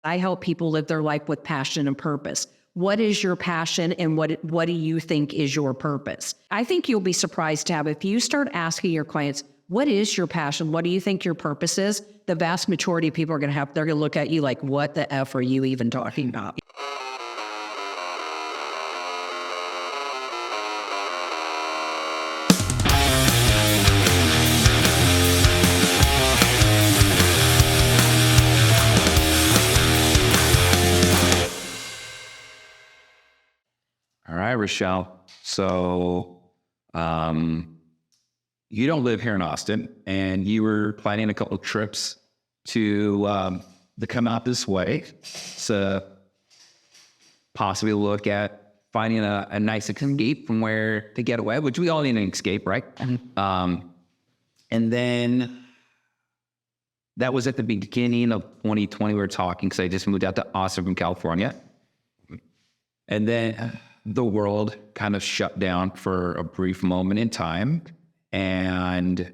I help people live their life with passion and purpose. What is your passion and what do you think is your purpose? I think you'll be surprised to have, if you start asking your clients, what is your passion? What do you think your purpose is? The vast majority of people are going to they're going to look at you like, what the F are you even talking about? All right, Richelle. So, you don't live here in Austin, and you were planning a couple of trips to come out this way to possibly look at finding a nice escape from where to get away, which we all need an escape, right? And then that was at the beginning of 2020. We were talking because I just moved out to Austin from California, and then the world kind of shut down for a brief moment in time. And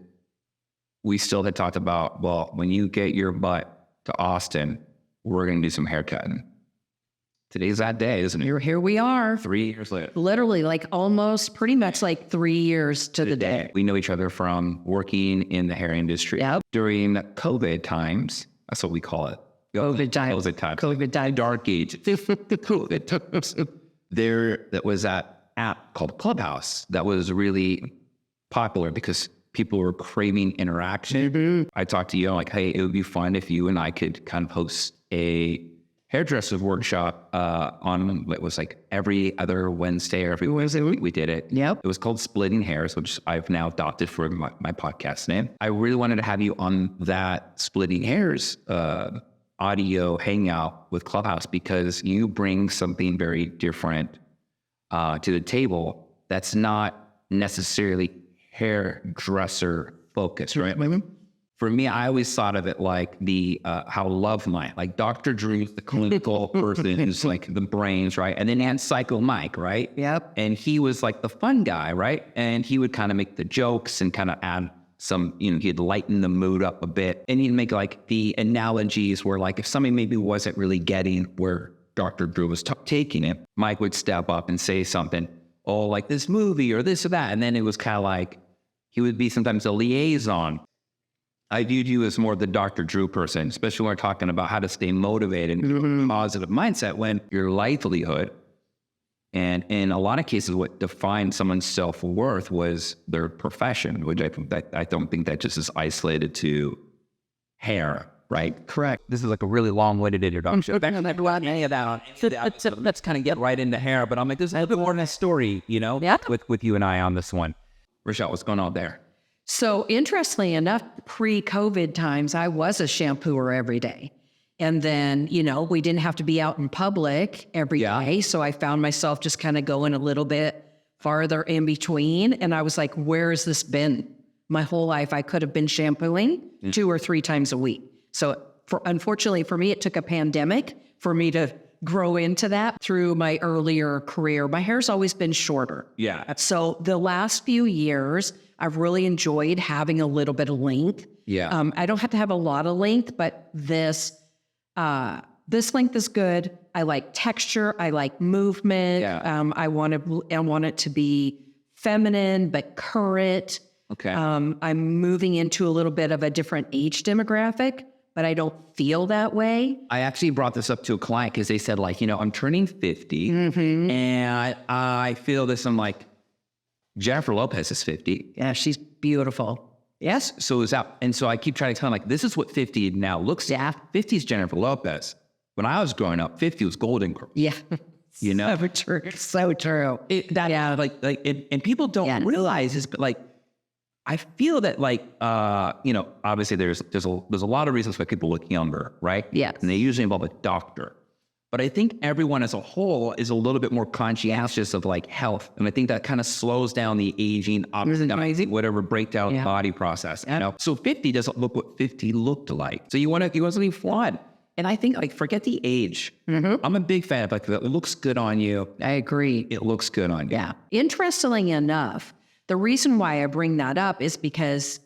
we still had talked about, well, when you get your butt to Austin, we're going to do some haircutting. Today's that day, isn't it? Here we are. 3 years later. Literally, like almost pretty much like 3 years to the day. We know each other from working in the hair industry. Yep. During COVID times, that's what we call it. COVID times. COVID times. Dark age. COVID times. That was that app called Clubhouse that was really popular because people were craving interaction. Mm-hmm. I talked to you, I'm like, hey, it would be fun if you and I could kind of host a hairdresser workshop on what was like every other Wednesday or every Wednesday week. We did it. Yep. It was called Splitting Hairs, which I've now adopted for my podcast name. I really wanted to have you on that Splitting Hairs audio hangout with Clubhouse because you bring something very different to the table that's not necessarily hairdresser focused, right? Mm-hmm. For me, I always thought of it like the how Love Mike, like Dr. Drew's the clinical person who's like the brains, right? And then you had Psycho Mike, right? Yep. And he was like the fun guy, right? And he would kind of make the jokes and kind of add some, he'd lighten the mood up a bit. And he'd make like the analogies where like if somebody maybe wasn't really getting where Dr. Drew was taking it, Mike would step up and say something, oh, like this movie or this or that. And then it was kind of like, he would be sometimes a liaison. I viewed you as more the Dr. Drew person, especially when we're talking about how to stay motivated and positive mindset when your livelihood, and in a lot of cases, what defined someone's self-worth was their profession, which I don't think that just is isolated to hair, right? Correct. This is like a really long-winded introduction. Let's kind of get right into hair, but I'm like, there's a little bit more than a story, Yeah. with you and I on this one. Richelle, what's going on there? So interestingly enough, pre-COVID times, I was a shampooer every day. And then, we didn't have to be out in public every day. So I found myself just kind of going a little bit farther in between. And I was like, where has this been? My whole life, I could have been shampooing 2 or 3 times a week. So unfortunately for me, it took a pandemic for me to grow into that through my earlier career. My hair's always been shorter. Yeah. So the last few years, I've really enjoyed having a little bit of length. Yeah. I don't have to have a lot of length, but this length is good. I like texture. I like movement. Yeah. I want it to be feminine, but current. Okay. I'm moving into a little bit of a different age demographic, but I don't feel that way. I actually brought this up to a client because they said like, I'm turning 50 and I feel this. I'm like, Jennifer Lopez is 50. Yeah, she's beautiful. Yes. So is that, and so I keep trying to tell them like, this is what 50 now looks like. Yeah. 50 is Jennifer Lopez. When I was growing up, 50 was Golden Girls. Yeah. So true. So true. And people don't realize is like, I feel that like, obviously there's a lot of reasons why people look younger, right? Yeah. And they usually involve a doctor. But I think everyone as a whole is a little bit more conscientious of like health. And I think that kind of slows down the aging, whatever breakdown body process. Yep. So 50 doesn't look what 50 looked like. So you want something flawed. And I think like, forget the age. Mm-hmm. I'm a big fan of like, it looks good on you. I agree. It looks good on you. Yeah. Interestingly enough, the reason why I bring that up is because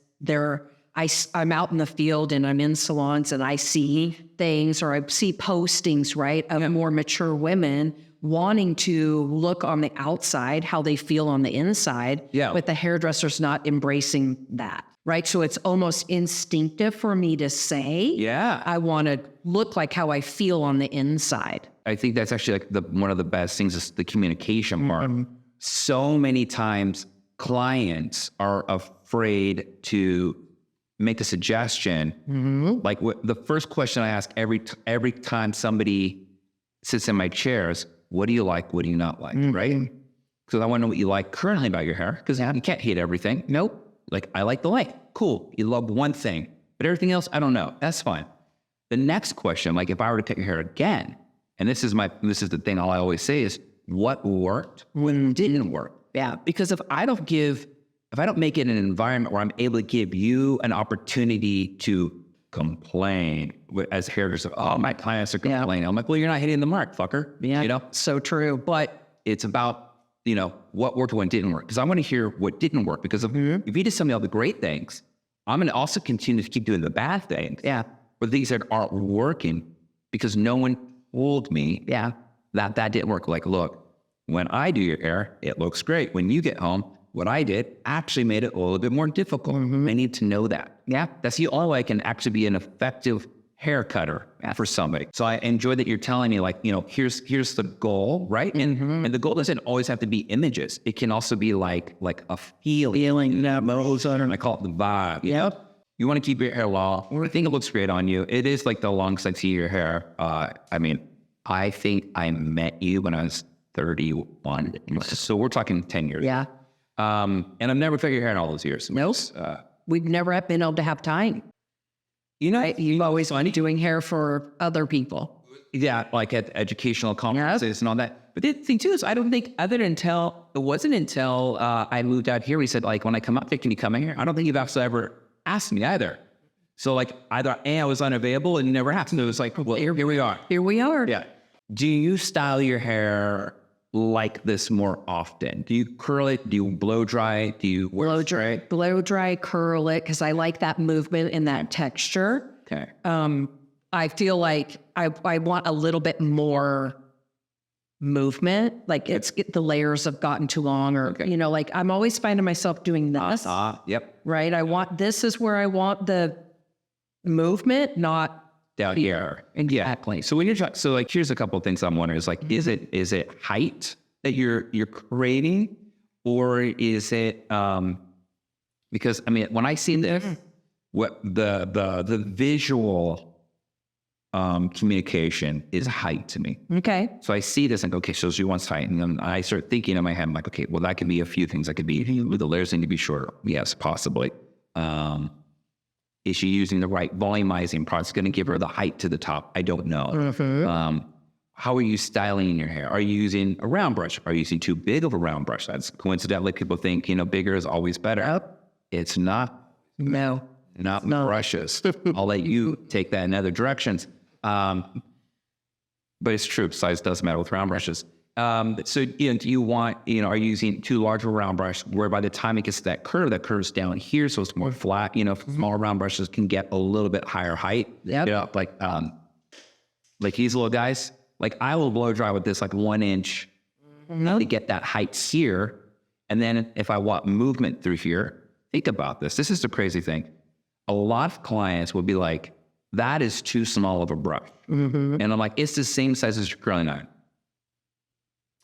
I'm out in the field and I'm in salons and I see things, or I see postings, right, of more mature women wanting to look on the outside how they feel on the inside, but the hairdresser's not embracing that, right? So it's almost instinctive for me to say, I want to look like how I feel on the inside. I think that's actually like one of the best things is the communication part. So many times clients are afraid to make a suggestion. Like the first question I ask every time somebody sits in my chairs, what do you like? What do you not like? Right? Because I want to know what you like currently about your hair, because you can't hate everything. Nope. Like, I like the length. Cool. You love one thing, but everything else, I don't know. That's fine. The next question, like if I were to cut your hair again, and this is the thing I always say is, what worked when didn't work? Yeah. Because if I don't make it an environment where I'm able to give you an opportunity to complain as a hairdresser, oh, my clients are complaining. I'm like, well, you're not hitting the mark, fucker. Yeah. You know? So true. But it's about, what worked when didn't work. Because I want to hear what didn't work. Because if you just tell me all the great things, I'm going to also continue to keep doing the bad things. Yeah. But these that aren't working because no one told me that didn't work. Like, look, when I do your hair, it looks great. When you get home, what I did actually made it a little bit more difficult. I need to know that. Yeah. That's the only way I can actually be an effective hair cutter for somebody. So I enjoy that you're telling me, like, here's the goal, right? And the goal doesn't always have to be images. It can also be like a feeling. I call it the vibe. Yep. You want to keep your hair long. I think it looks great on you. It is like the longest I see your hair. I think I met you when I was 31. So we're talking 10 years. Yeah. And I've never cut your hair in all those years. Nope. We've never been able to have time. You've always been doing hair for other people. Yeah, like at educational conferences and all that. But the thing too is, I don't think it wasn't until I moved out here, we said, like, when I come up there, can you come in here? I don't think you've actually ever asked me either. So like either I was unavailable and it never happened. It was like, well, here we are. Here we are. Yeah. Do you style your hair like this more often? Do you curl it? Do you blow dry it? Do you blow dry, curl it, because I like that movement and that texture. Okay. I feel like I want a little bit more movement. Like the layers have gotten too long, or like I'm always finding myself doing this. Yep. Right. This is where I want the movement, not down here. Exactly. Yeah. So when you're here's a couple of things I'm wondering is like, is it height that you're creating, or is it because when I see this, what the visual communication is height to me. Okay. So I see this and go, okay, so she wants height, and then I start thinking in my head, I'm like, okay, well, that could be a few things. That could be the layers need to be shorter. Yes, possibly. Is she using the right volumizing product? Going to give her the height to the top? I don't know. How are you styling your hair? Are you using a round brush? Are you using too big of a round brush? That's coincidentally, people think, bigger is always better. It's not. No. Not brushes. I'll let you take that in other directions. But it's true. Size does matter with round brushes. So, do you want, are you using too large of a round brush where by the time it gets to that curves down here, so it's more flat, smaller round brushes can get a little bit higher height. Yeah. Like these little guys, like I will blow dry with this like 1 inch to get that height here. And then if I want movement through here, think about this. This is the crazy thing. A lot of clients will be like, that is too small of a brush. And I'm like, it's the same size as your curling iron.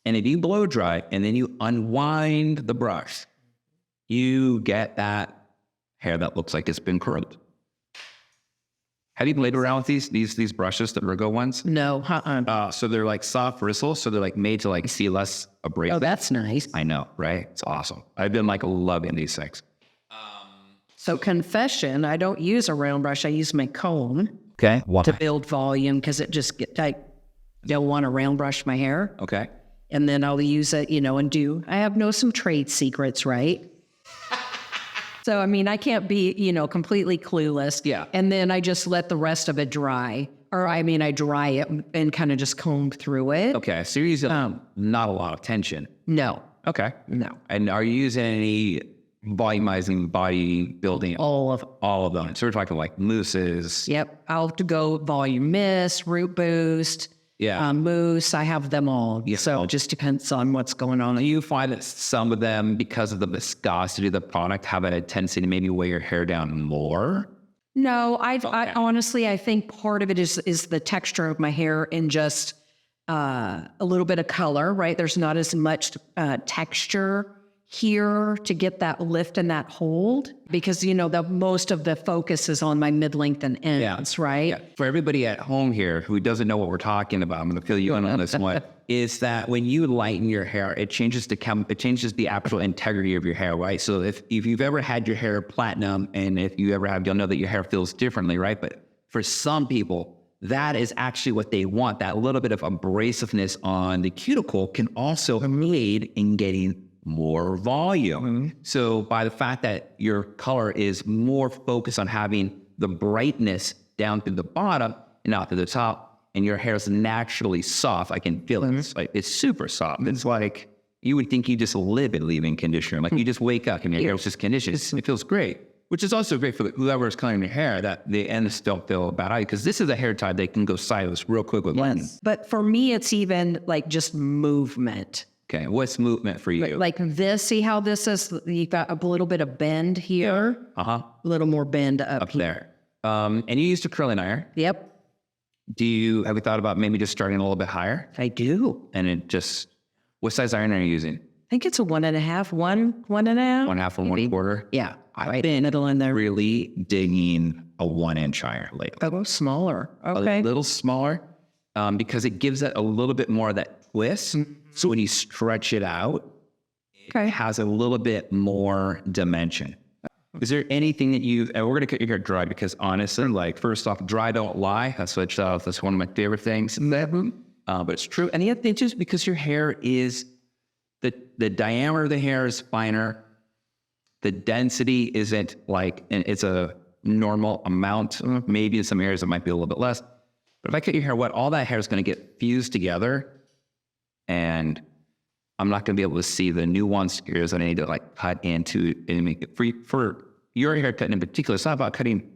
And if you blow dry and then you unwind the brush, you get that hair that looks like it's been curled. Have you played around with these brushes, the Virgo ones? No. So they're like soft bristles. So they're like made to like see less abrasive. Oh, that's nice. I know, right? It's awesome. I've been like loving these things. So confession, I don't use a round brush. I use my comb. Okay. Why? To build volume, because it just I don't want to round brush my hair. Okay. And then I'll use it, and I have some trade secrets, right? So, I can't be, completely clueless. Yeah. And then I just let the rest of it dry. Or, I dry it and kind of just comb through it. Okay. So you're using not a lot of tension. No. Okay. No. And are you using any volumizing, body building, All of them. So we're talking like mousses. Yep. I'll have to go volume mist, root boost, mousse. I have them all. Yeah. So it just depends on what's going on. Do you find that some of them, because of the viscosity of the product, have a tendency to maybe weigh your hair down more? No, I honestly, I think part of it is the texture of my hair and just a little bit of color, right? There's not as much texture here to get that lift and that hold because, the most of the focus is on my mid-length and ends, right? Yeah. For everybody at home here who doesn't know what we're talking about, I'm going to fill you in on this one, is that when you lighten your hair, it changes the actual integrity of your hair, right? So if you've ever had your hair platinum, and if you ever have, you'll know that your hair feels differently, right? But for some people, that is actually what they want. That little bit of abrasiveness on the cuticle can also aid in getting more volume. Mm-hmm. So by the fact that your color is more focused on having the brightness down through the bottom and not through the top, and your hair is naturally soft, I can feel it. It's super soft. It's like you would think you just live in leave-in conditioner. Like you just wake up and your hair is just conditioned. It feels great, which is also great for whoever is coloring your hair, that the ends don't feel bad because this is a hair type that can go sideways real quick with lightning. But for me, it's even like just movement. Okay, what's movement for you? Like this, see how this is, you've got a little bit of bend here. A little more bend up here. And you used a curling iron. Yep. Have you thought about maybe just starting a little bit higher? I do. And what size iron are you using? I think it's a 1.5, 1.5. 1.5 or maybe. 1/4? Yeah. I've been in there. really digging a 1-inch iron lately. A little smaller. Okay. A little smaller because it gives it a little bit more of that twist. Mm-hmm. So when you stretch it out, it has a little bit more dimension. Is there anything that and we're going to cut your hair dry because honestly, first off, dry don't lie. That's one of my favorite things. But it's true. And the other thing too is because your hair is, the diameter of the hair is finer. The density isn't and it's a normal amount. Maybe in some areas it might be a little bit less. But if I cut your hair wet, all that hair is going to get fused together. And I'm not going to be able to see the nuanced areas that I need to cut into and make it for your haircut in particular. It's not about cutting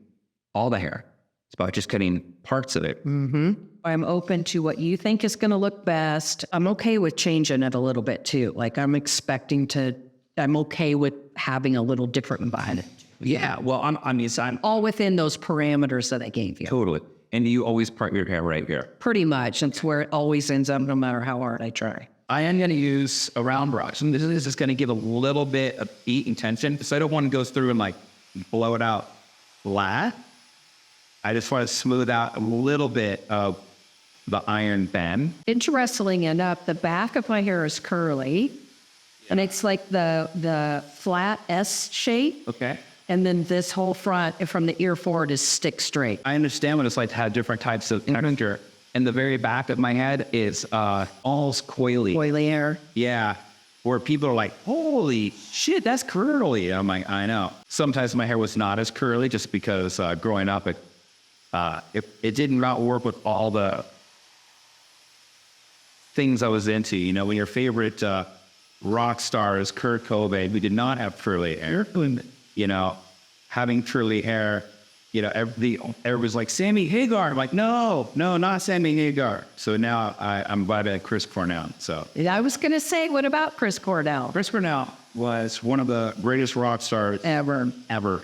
all the hair. It's about just cutting parts of it. Mm-hmm. I'm open to what you think is going to look best. I'm okay with changing it a little bit too. I'm okay with having a little different vibe. Yeah. Well, I'm all within those parameters that I gave you. Totally. And you always part your hair right here? Pretty much. That's where it always ends up, no matter how hard I try. I am going to use a round brush. And this is just going to give a little bit of heat and tension. So I don't want to go through and blow it out flat. I just want to smooth out a little bit of the iron bend. Interestingly enough, the back of my hair is curly. And it's like the flat S shape. Okay. And then this whole front, from the ear forward, is stick straight. I understand what it's like to have different types of texture. And the very back of my head is almost coily. Coily hair. Yeah. Where people are like, holy shit, that's curly. I'm like, I know. Sometimes my hair was not as curly just because growing up, it did not work with all the things I was into. When your favorite rock star is Kurt Cobain, who did not have curly hair. Having curly hair, everybody's like, Sammy Hagar. I'm like, no, not Sammy Hagar. So now I'm vibing at Chris Cornell. So I was going to say, what about Chris Cornell? Chris Cornell was one of the greatest rock stars ever.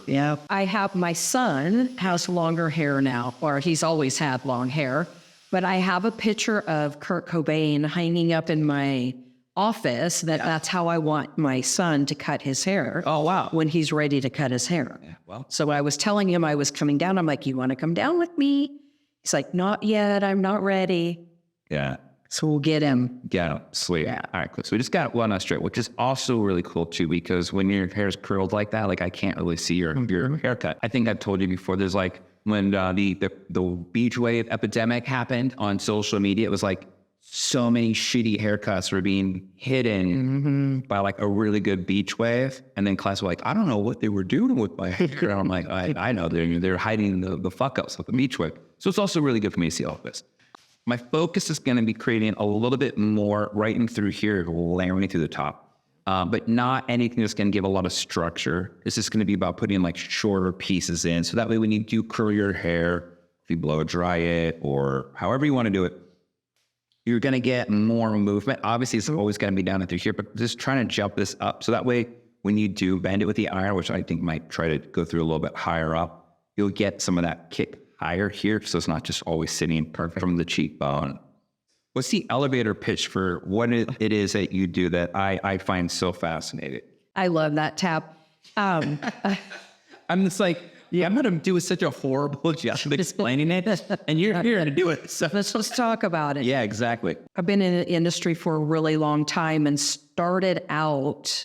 Yeah. I have my son has longer hair now, or he's always had long hair, but I have a picture of Kurt Cobain hanging up in my office that's how I want my son to cut his hair. Oh, wow. When he's ready to cut his hair. Yeah, well. So I was telling him I was coming down. I'm like, you want to come down with me? He's like, not yet. I'm not ready. Yeah. So we'll get him. Get him. Sweet. Yeah. All right, cool. So we just got one straight, which is also really cool too, because when your hair is curled like that, I can't really see your haircut. I think I've told you before, there's when the beach wave epidemic happened on social media, it was so many shitty haircuts were being hidden by a really good beach wave. And then class were like, I don't know what they were doing with my hair. And I'm like, I know they're hiding the fuck ups with the beach wave. So it's also really good for me to see all this. My focus is going to be creating a little bit more right in through here, layering through the top. but not anything that's going to give a lot of structure. It's just going to be about putting like shorter pieces in. So that way when you do curl your hair, if you blow dry it or however you want to do it, you're going to get more movement. Obviously, it's always going to be down at through here, but just trying to jump this up. So that way, when you do bend it with the iron, which I think might try to go through a little bit higher up, you'll get some of that kick higher here. So it's not just always sitting perfect from the cheekbone. What's the elevator pitch for what it is that you do that I find so fascinating? I love that tap. I'm just like, yeah, I'm going to do such a horrible job of explaining it, and you're here to do it. So Let's talk about it. yeah, exactly. I've been in the industry for a really long time and started out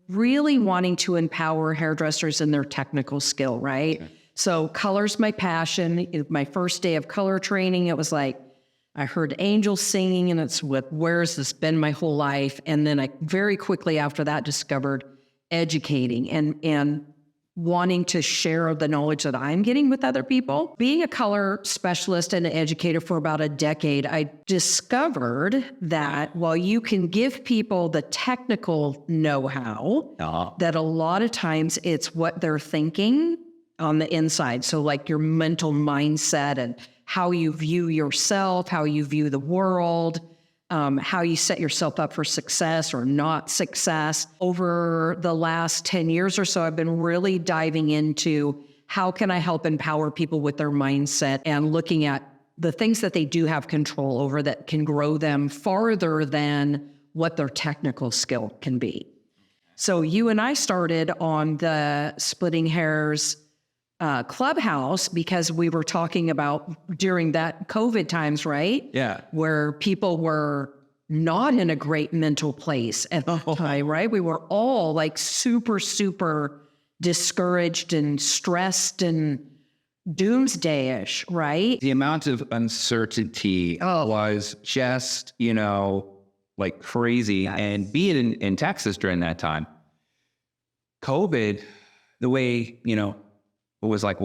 really wanting to empower hairdressers in their technical skill, right? Okay. So color's my passion. My first day of color training, it was like, I heard angels singing, and it's what, where's this been my whole life? And then I very quickly after that discovered educating and wanting to share the knowledge that I'm getting with other people. Being a color specialist and an educator for about a decade, I discovered that while you can give people the technical know-how, that a lot of times it's what they're thinking on the inside. So like your mental mindset and how you view yourself, how you view the world, how you set yourself up for success or not success. Over the last 10 years or so, I've been really diving into how can I help empower people with their mindset and looking at the things that they do have control over that can grow them farther than what their technical skill can be. So you and I started on the Splitting Hairs Clubhouse because we were talking about during that COVID times, right? Yeah. Where people were not in a great mental place at the time, right? We were all like super, super discouraged and stressed and doomsday-ish, right? The amount of uncertainty was just, like crazy. Yes. And being in Texas during that time, COVID, the way, it was like,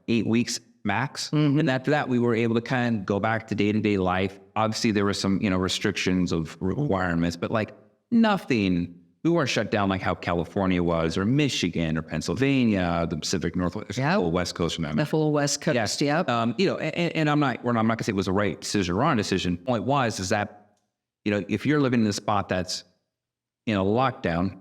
8 weeks max? Mm-hmm. And after that, we were able to kind of go back to day-to-day life. Obviously, there were some, restrictions of requirements, but like nothing. We weren't shut down like how California was, or Michigan, or Pennsylvania, the Pacific Northwest, the whole West Coast from that. The full West Coast, yeah. And I'm not going to say it was a right decision or wrong decision. The point is that, if you're living in a spot that's in a lockdown,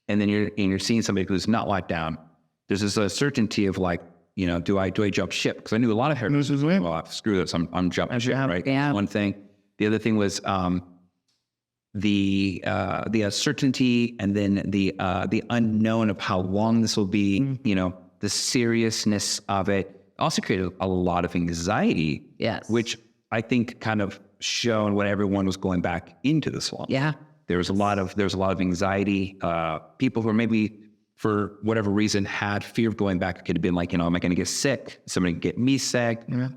and then you're seeing somebody who's not locked down, there's this uncertainty of like, do I jump ship? Because I knew a lot of hairdressers. Well, screw this, I'm jumping ship, right? Yeah. One thing. The other thing was the uncertainty, and then the unknown of how long this will be. Mm-hmm. The seriousness of it also created a lot of anxiety. Yes. Which I think kind of shown when everyone was going back into the salon. Yeah. There was a lot of anxiety. People who are maybe, for whatever reason, had fear of going back. It could have been like, am I going to get sick? Somebody get me sick? Yeah.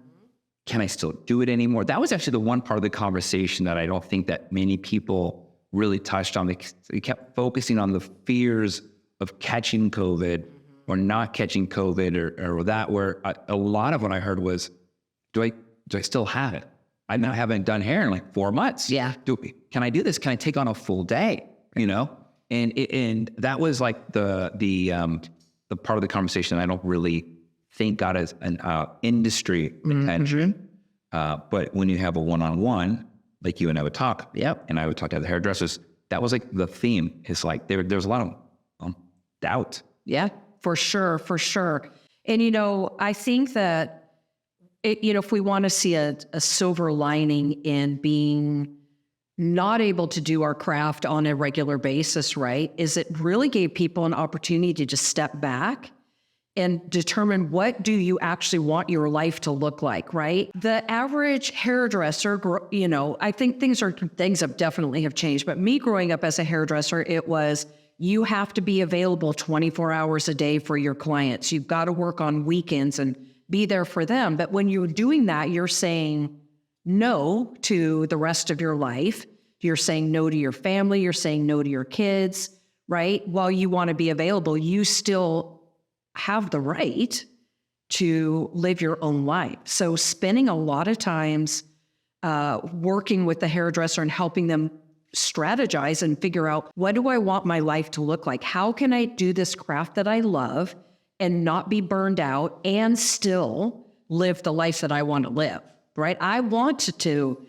Can I still do it anymore? That was actually the one part of the conversation that I don't think that many people really touched on. They kept focusing on the fears of catching COVID or not catching COVID or that, where a lot of what I heard was, do I still have it? I now haven't done hair in like 4 months. Yeah. Can I do this? Can I take on a full day? And that was like the part of the conversation that I don't really think got as an industry attention. But when you have a one-on-one, like you and I would talk, and I would talk to the hairdressers, that was like the theme. It's like there's a lot of doubt. Yeah, for sure. And, I think that, if we want to see a silver lining in being not able to do our craft on a regular basis, right, is it really gave people an opportunity to just step back and determine what do you actually want your life to look like, right? The average hairdresser, I think things have definitely changed, but me growing up as a hairdresser, it was, you have to be available 24 hours a day for your clients. You've got to work on weekends and be there for them. But when you're doing that, you're saying no to the rest of your life. You're saying no to your family. You're saying no to your kids, right? While you want to be available, you still have the right to live your own life. So spending a lot of times working with the hairdresser and helping them strategize and figure out, what do I want my life to look like? How can I do this craft that I love and not be burned out and still live the life that I want to live, right? I want to,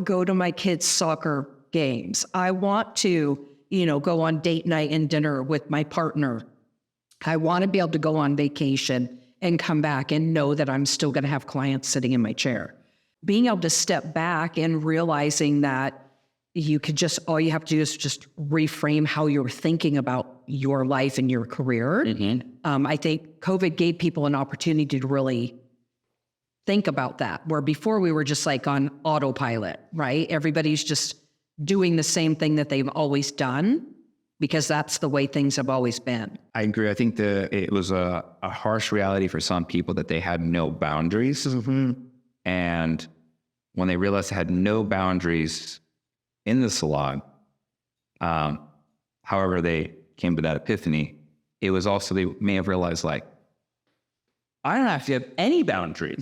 go to my kids' soccer games. I want to, go on date night and dinner with my partner. I want to be able to go on vacation and come back and know that I'm still going to have clients sitting in my chair. Being able to step back and realizing that all you have to do is just reframe how you're thinking about your life and your career. I think COVID gave people an opportunity to really think about that, where before we were just like on autopilot, right? Everybody's just doing the same thing that they've always done because that's the way things have always been. I agree. I think it was a harsh reality for some people that they had no boundaries. And when they realized they had no boundaries in the salon, however they came to that epiphany, it was also, they may have realized, like, I don't have to have any boundaries.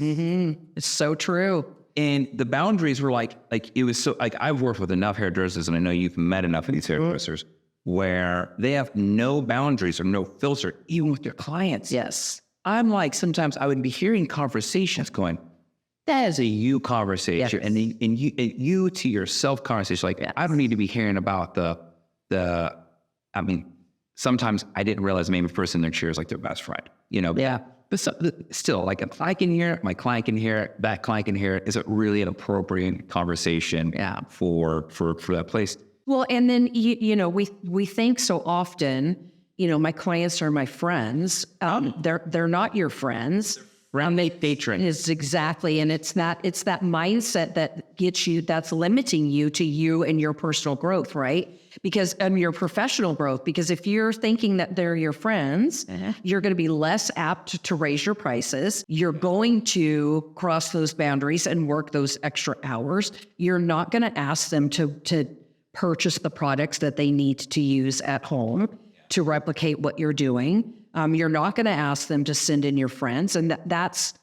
It's so true. And the boundaries were like it was so, like, I've worked with enough hairdressers, and I know you've met enough of these hairdressers where they have no boundaries or no filter, even with their clients. Yes. I'm like, sometimes I would be hearing conversations going, that is a you conversation. Yes. And you to yourself conversation. Like, I don't need to be hearing about I mean, sometimes I didn't realize maybe the person in their chair is like their best friend, Yeah. But still, like, if I can hear it, my client can hear it, that client can hear it, is it really an appropriate conversation for that place? Well, and then, we think so often, my clients are my friends. They're not your friends. They patron. Is exactly. And it's that mindset that gets you, that's limiting you to you and your personal growth, right? Because your professional growth, because if you're thinking that they're your friends, you're going to be less apt to raise your prices. You're going to cross those boundaries and work those extra hours. You're not going to ask them to purchase the products that they need to use at home to replicate what you're doing. You're not going to ask them to send in your friends, and that's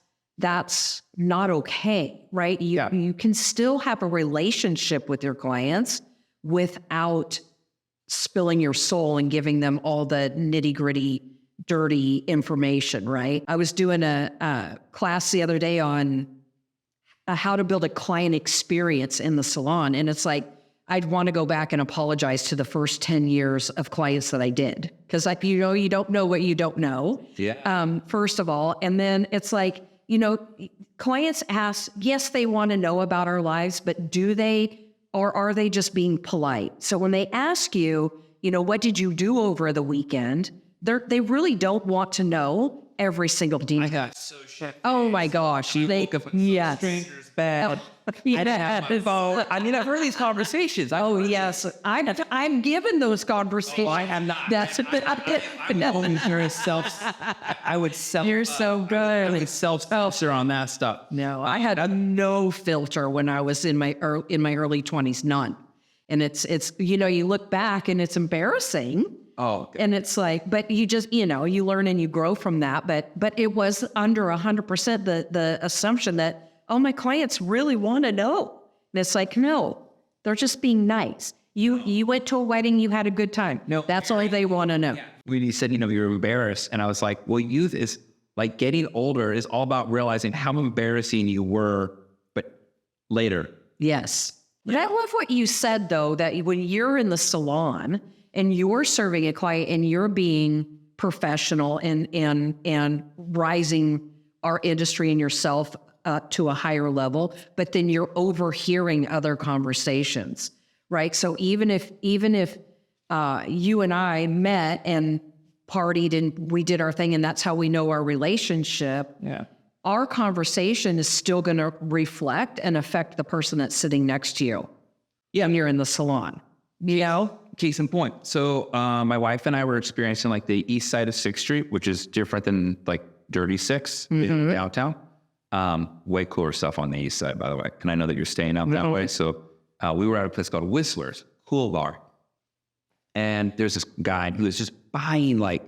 not okay, right? You can still have a relationship with your clients without spilling your soul and giving them all the nitty-gritty, dirty information, right? I was doing a class the other day on how to build a client experience in the salon, and it's like, I'd want to go back and apologize to the first 10 years of clients that I did. Because, like, you don't know what you don't know, first of all. And then it's like, clients ask, yes, they want to know about our lives, but do they, or are they just being polite? So when they ask you, what did you do over the weekend? They really don't want to know every single detail. I got so shit. Oh my gosh. Strangers bad. I didn't have my phone. I mean, I've heard these conversations. Yes. I'm given those conversations. I am not. That's I would self. You're so good. I would self-filter on that stuff. No, I had no filter when I was in my early 20s, none. And it's you look back and it's embarrassing. Oh, okay. And it's like, but you just, you learn and you grow from that. But it was under 100% the assumption that, oh, my clients really want to know. And it's like, no, they're just being nice. You went to a wedding, you had a good time. No, that's all they want to know. Yeah. When you said, you're embarrassed, and I was like, well, youth is like getting older is all about realizing how embarrassing you were, but later. Yes. But I love what you said, though, that when you're in the salon and you're serving a client and you're being professional and rising our industry and yourself to a higher level, but then you're overhearing other conversations, right? So even if you and I met and partied and we did our thing and that's how we know our relationship, our conversation is still going to reflect and affect the person that's sitting next to you. Yeah, when you're in the salon. Case in point. So my wife and I were experiencing like the east side of 6th Street, which is different than like Dirty 6 in downtown. Way cooler stuff on the east side, by the way. And I know that you're staying out that way. So we were at a place called Whistler's, cool bar. And there's this guy who was just buying like,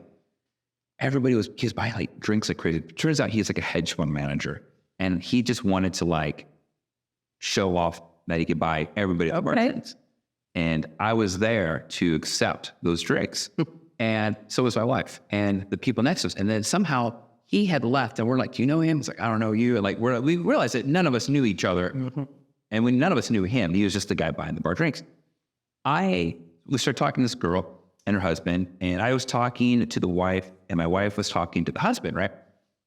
he was buying like drinks like crazy. Turns out he's like a hedge fund manager. And he just wanted to like show off that he could buy everybody up drinks. And I was there to accept those drinks. And so was my wife and the people next to us. And then somehow he had left and we're like, do you know him? It's like, I don't know you. And like, we realized that none of us knew each other. And when none of us knew him, he was just the guy behind the bar drinks. We started talking to this girl and her husband, and I was talking to the wife, and my wife was talking to the husband, right?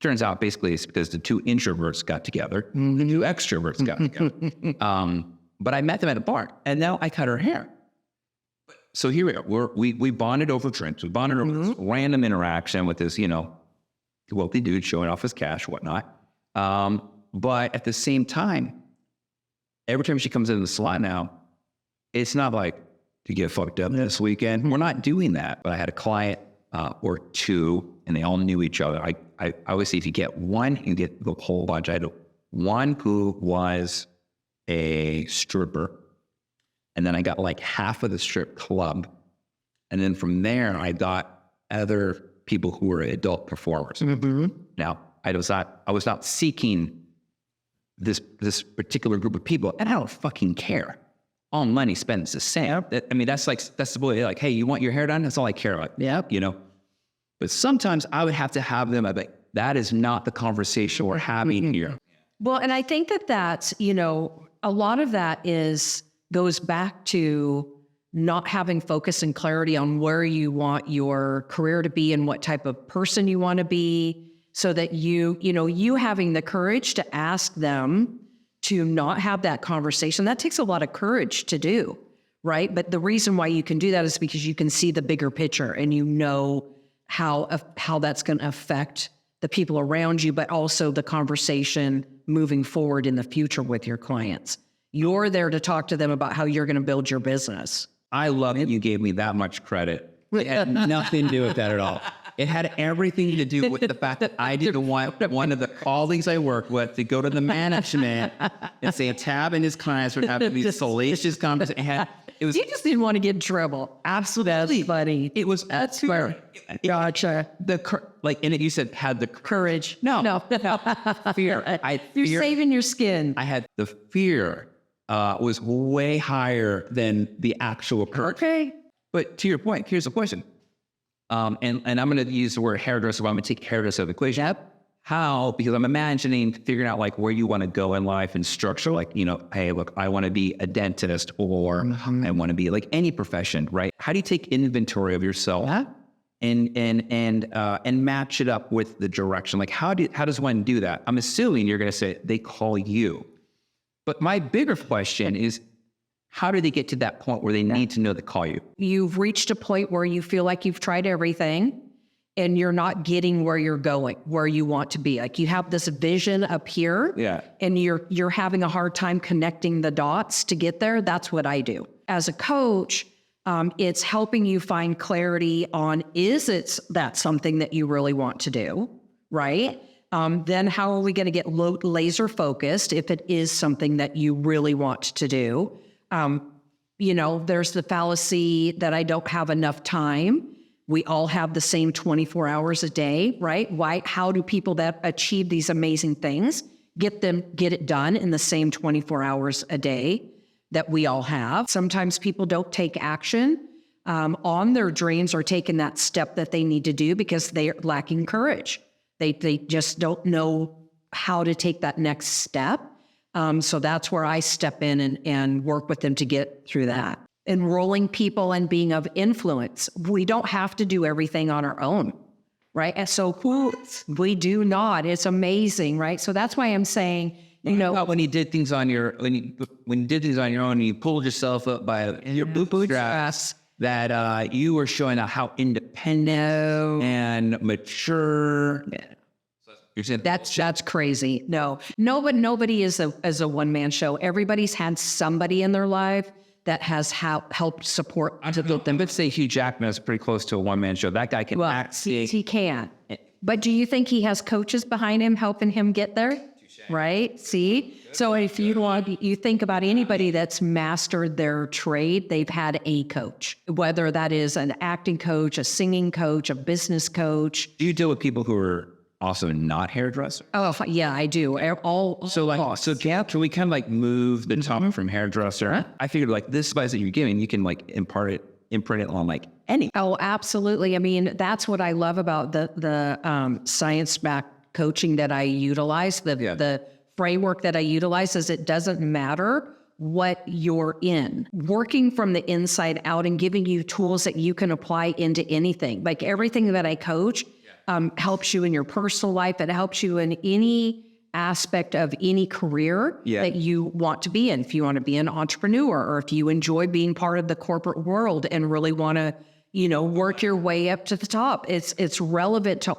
Turns out basically it's because the two introverts got together, and the two extroverts got together. But I met them at a bar, and now I cut her hair. So here we are. We bonded over drinks. We bonded over this random interaction with this, wealthy dude showing off his cash, whatnot. But at the same time, every time she comes into the salon now, it's not like to get fucked up this weekend. We're not doing that. But I had a client or two, and they all knew each other. I always say if you get one, you get the whole bunch. I had one who was a stripper, and then I got like half of the strip club. And then from there, I got other people who were adult performers. Now, I was not seeking this particular group of people, and I don't fucking care. All money spent is the same. I mean, that's the way, like, hey, you want your hair done? That's all I care about. But sometimes I would have to have them. I'd be like, that is not the conversation we're having here. Well, and I think that's, a lot of that goes back to not having focus and clarity on where you want your career to be and what type of person you want to be, so that you having the courage to ask them to not have that conversation. That takes a lot of courage to do, right? But the reason why you can do that is because you can see the bigger picture and you know how that's going to affect the people around you, but also the conversation moving forward in the future with your clients. You're there to talk to them about how you're going to build your business. I love that you gave me that much credit. It had nothing to do with that at all. It had everything to do with the fact that I didn't want one of the colleagues I work with to go to the management and say a tab and his clients would have these salacious conversations. You just didn't want to get in trouble. Absolutely. That's funny. It was fair. Gotcha. And you said had the courage. No. Fear. You're saving your skin. I had the fear was way higher than the actual courage. Okay. But to your point, here's the question. And I'm going to use the word hairdresser, but I'm going to take hairdresser out of the equation. Yep. How? Because I'm imagining figuring out like where you want to go in life and structure, like, hey, look, I want to be a dentist, or I want to be like any profession, right? How do you take inventory of yourself and match it up with the direction? Like, how does one do that? I'm assuming you're going to say they call you. But my bigger question is, how do they get to that point where they need to know they call you? You've reached a point where you feel like you've tried everything and you're not getting where you're going, where you want to be. Like you have this vision up here, and you're having a hard time connecting the dots to get there. That's what I do. As a coach, it's helping you find clarity on, that something that you really want to do, right? Then how are we going to get laser focused if it is something that you really want to do? There's the fallacy that I don't have enough time. We all have the same 24 hours a day, right? How do people that achieve these amazing things get it done in the same 24 hours a day that we all have? Sometimes people don't take action on their dreams or taking that step that they need to do because they're lacking courage. They just don't know how to take that next step. So that's where I step in and work with them to get through that. Enrolling people and being of influence. We don't have to do everything on our own, right? And so we do not. It's amazing, right? So that's why I'm saying, when you did things on your when you did things on your own, you pulled yourself up by your bootstraps. That you were showing out how independent and mature. You're saying that's crazy. No, but nobody is a one-man show. Everybody's had somebody in their life that has helped support them. Let's say Hugh Jackman is pretty close to a one-man show. That guy can act. He can. But do you think he has coaches behind him helping him get there? Right? See? So if you think about anybody that's mastered their trade, they've had a coach, whether that is an acting coach, a singing coach, a business coach. Do you deal with people who are also not hairdresser? Oh, yeah, I do. Can we kind of like move the topic from hairdresser? I figured like this advice that you're giving, you can like imprint it on like any. Oh, absolutely. I mean, that's what I love about the science-backed coaching that I utilize. The framework that I utilize is it doesn't matter what you're in. Working from the inside out and giving you tools that you can apply into anything. Like everything that I coach helps you in your personal life. It helps you in any aspect of any career that you want to be in. If you want to be an entrepreneur, or if you enjoy being part of the corporate world and really want to, work your way up to the top, it's relevant to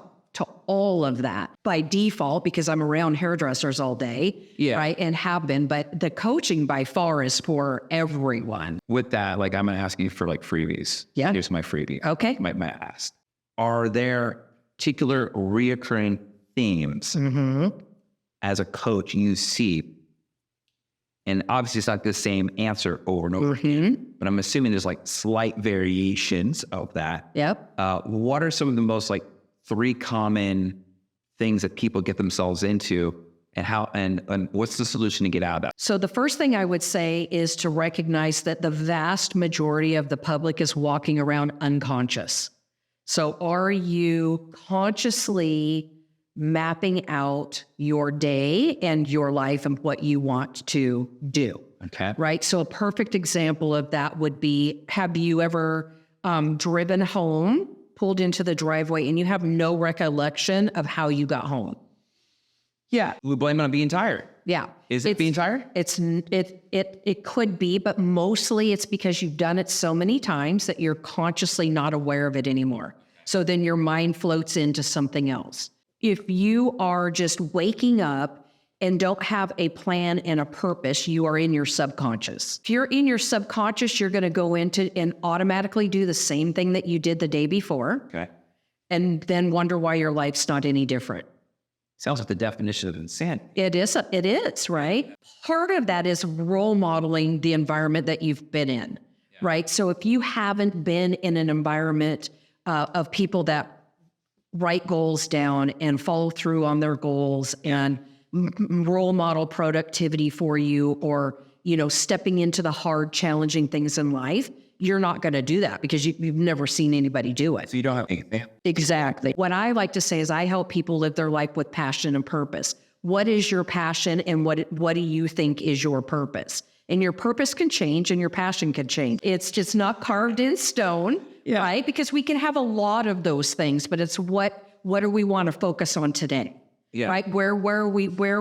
all of that by default, because I'm around hairdressers all day, right? And have been, but the coaching by far is for everyone. With that, like I'm going to ask you for like freebies. Yeah. Here's my freebie. Okay. My ask. Are there particular reoccurring themes as a coach you see? And obviously it's not the same answer over and over again, but I'm assuming there's like slight variations of that. Yep. What are some of the most like 3 common things that people get themselves into, and how, and what's the solution to get out of that? So the first thing I would say is to recognize that the vast majority of the public is walking around unconscious. So are you consciously mapping out your day and your life and what you want to do? Okay. Right. So a perfect example of that would be, have you ever driven home, pulled into the driveway, and you have no recollection of how you got home? Yeah. We blame it on being tired. Yeah. Is it being tired? It could be, but mostly it's because you've done it so many times that you're consciously not aware of it anymore. So then your mind floats into something else. If you are just waking up and don't have a plan and a purpose, you are in your subconscious. If you're in your subconscious, you're going to go into and automatically do the same thing that you did the day before. Okay. And then wonder why your life's not any different. Sounds like the definition of insanity. It is, right? Part of that is role modeling the environment that you've been in, right? So if you haven't been in an environment of people that write goals down and follow through on their goals and role model productivity for you, or, stepping into the hard, challenging things in life, you're not going to do that because you've never seen anybody do it. So you don't have anything. Exactly. What I like to say is I help people live their life with passion and purpose. What is your passion, and what do you think is your purpose? And your purpose can change and your passion can change. It's just not carved in stone, right? Because we can have a lot of those things, but it's what do we want to focus on today? Yeah. Right? Where are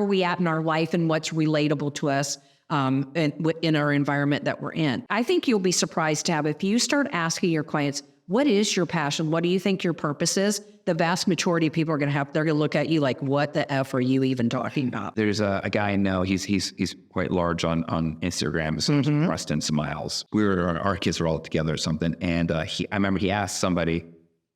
we at in our life, and what's relatable to us in our environment that we're in? I think you'll be surprised, Tab, if you start asking your clients, what is your passion? What do you think your purpose is? The vast majority of people are they're going to look at you like, what the F are you even talking about? There's a guy I know, he's quite large on Instagram, Preston Smiles. Our kids were all together or something. And I remember he asked somebody,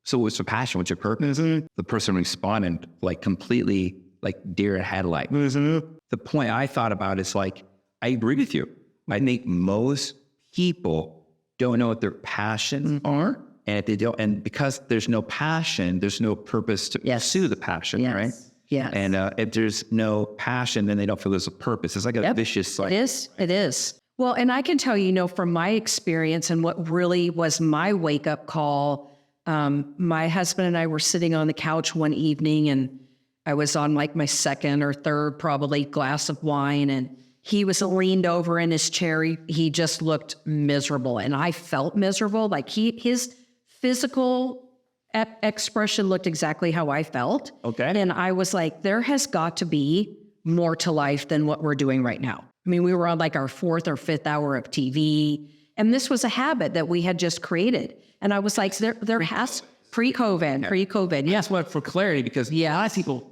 so what's your passion? What's your purpose? The person responded like completely like deer in headlight. The point I thought about is like, I agree with you. I think most people don't know what their passions are. And if they don't, and because there's no passion, there's no purpose to pursue the passion, right? Yeah. And if there's no passion, then they don't feel there's a purpose. It's like a vicious cycle. It is. Well, and I can tell you, from my experience and what really was my wake-up call, my husband and I were sitting on the couch one evening, and I was on like my second or third probably glass of wine, and he was leaned over in his chair. He just looked miserable, and I felt miserable. Like his physical expression looked exactly how I felt. Okay. And I was like, there has got to be more to life than what we're doing right now. I mean, we were on like our 4th or 5th hour of TV, and this was a habit that we had just created. And I was like, there has pre-COVID. Yes, what for clarity, because a lot of people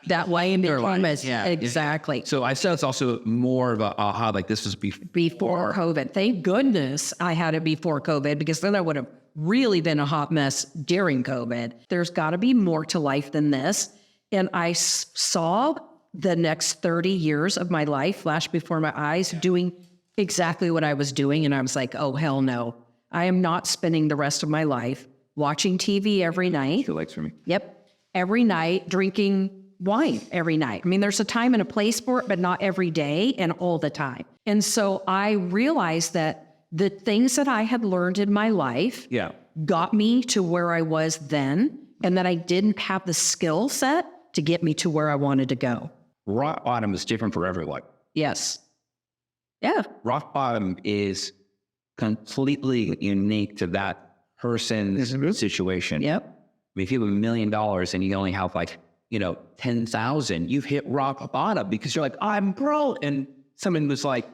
that way in their lives. Exactly. So I said it's also more of a aha, like this was before COVID. Thank goodness I had it before COVID, because then I would have really been a hot mess during COVID. There's got to be more to life than this. And I saw the next 30 years of my life flash before my eyes doing exactly what I was doing. And I was like, oh, hell no. I am not spending the rest of my life watching TV every night. Too late for me. Yep. every night, drinking wine every night. I mean, there's a time and a place for it, but not every day and all the time. And so I realized that the things that I had learned in my life got me to where I was then, and that I didn't have the skill set to get me to where I wanted to go. Rock bottom is different for everyone. Yes. Yeah. Rock bottom is completely unique to that person's situation. Yep. I mean, if you have $1 million and you only have like, 10,000, you've hit rock bottom because you're like, I'm broke. And someone was like,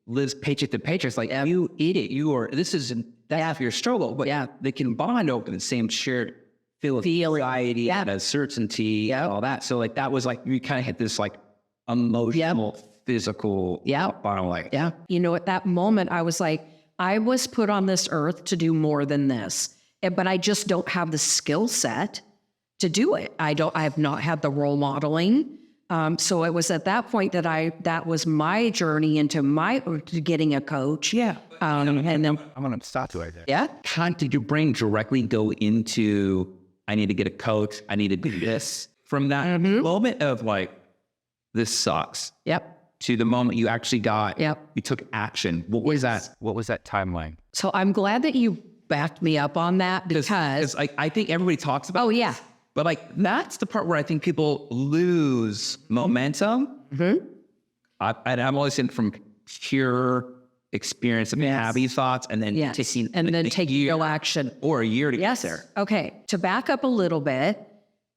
lives paycheck to paycheck. It's like, you idiot. This isn't that for your struggle, but they can bond over the same shared feel of anxiety and uncertainty and all that. So like, that was like, you kind of hit this like emotional, physical bottom. Like, You know, at that moment, I was like, I was put on this earth to do more than this, but I just don't have the skill set to do it. I have not had the role modeling. So it was at that point that was my journey to getting a coach. And then I'm going to stop you right there. Yeah. How did your brain directly go into, I need to get a coach, I need to do this? From that moment of like, this sucks. To the moment you actually you took action. What was that? What was that timeline? So I'm glad that you backed me up on that because like, I think everybody talks about but like, that's the part where I think people lose momentum. I'm always in from pure experience of having thoughts and then taking no action. Or a year to get there. Okay. To back up a little bit,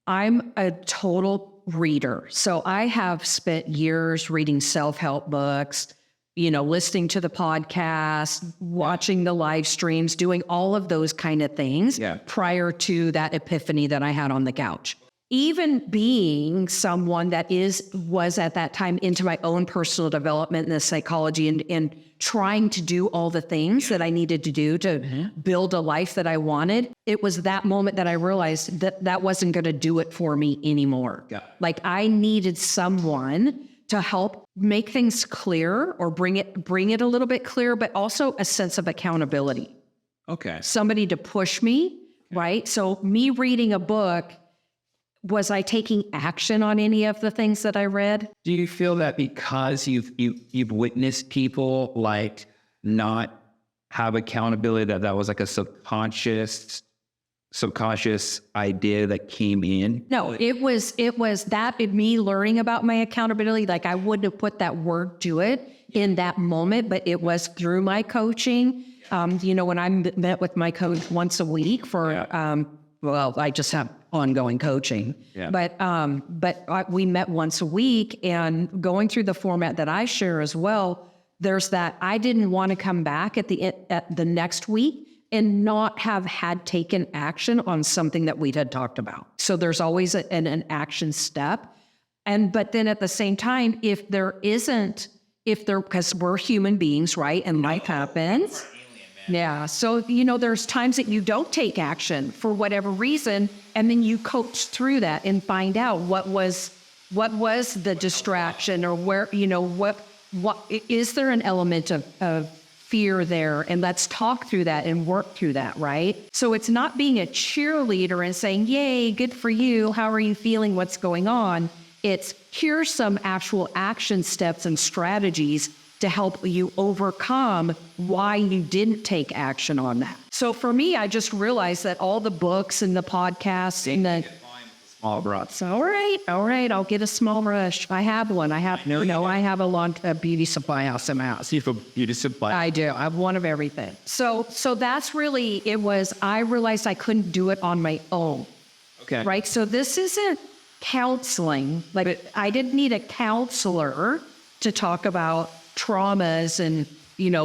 I'm a total reader. So I have spent years reading self-help books, listening to the podcast, watching the live streams, doing all of those kind of things prior to that epiphany that I had on the couch. Even being someone that was at that time into my own personal development and the psychology and trying to do all the things that I needed to do to build a life that I wanted, it was that moment that I realized that wasn't going to do it for me anymore. Like I needed someone to help make things clear or bring it a little bit clearer, but also a sense of accountability. Okay. Somebody to push me, right? So me reading a book, was I taking action on any of the things that I read? Do you feel that because you've witnessed people like not have accountability, that was like a subconscious idea that came in? No, it was that me learning about my accountability. Like I wouldn't have put that word to it in that moment, but it was through my coaching. When I met with my coach once a week for, I just have ongoing coaching, but we met once a week, and going through the format that I share as well, there's that I didn't want to come back at the next week and not have had taken action on something that we had talked about. So there's always an action step. But then at the same time, because we're human beings, right? And life happens. Yeah. So, there's times that you don't take action for whatever reason, and then you coach through that and find out what was the distraction, or where, what is there an element of fear there, and let's talk through that and work through that, right? So it's not being a cheerleader and saying, yay, good for you. How are you feeling? What's going on? It's here's some actual action steps and strategies to help you overcome why you didn't take action on that. So for me, I just realized that all the books and the podcasts and the small brush. All right, I'll get a small brush. I have one. I have a beauty supply house in my house. You have a beauty supply? I do. I have one of everything. So that's really, I realized I couldn't do it on my own. Okay. Right? So this isn't counseling. I didn't need a counselor to talk about traumas and,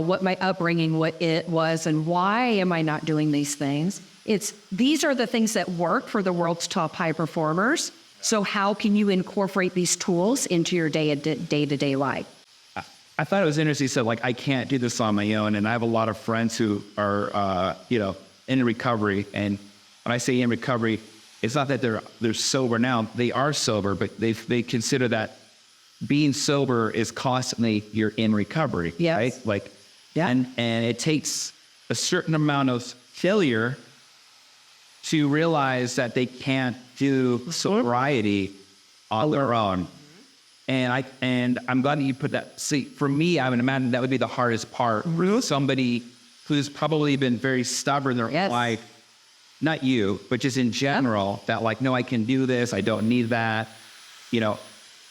what my upbringing, what it was, and why am I not doing these things? These are the things that work for the world's top high performers. So how can you incorporate these tools into your day-to-day life? I thought it was interesting. So I can't do this on my own. And I have a lot of friends who are, in recovery. And when I say in recovery, it's not that they're sober now. They are sober, but they consider that being sober is constantly you're in recovery, right? And it takes a certain amount of failure to realize that they can't do sobriety on their own. And I'm glad that you put that. See, for me, I would imagine that would be the hardest part. Really? Somebody who's probably been very stubborn their whole life, not you, but just in general, that like, no, I can do this. I don't need that. You know,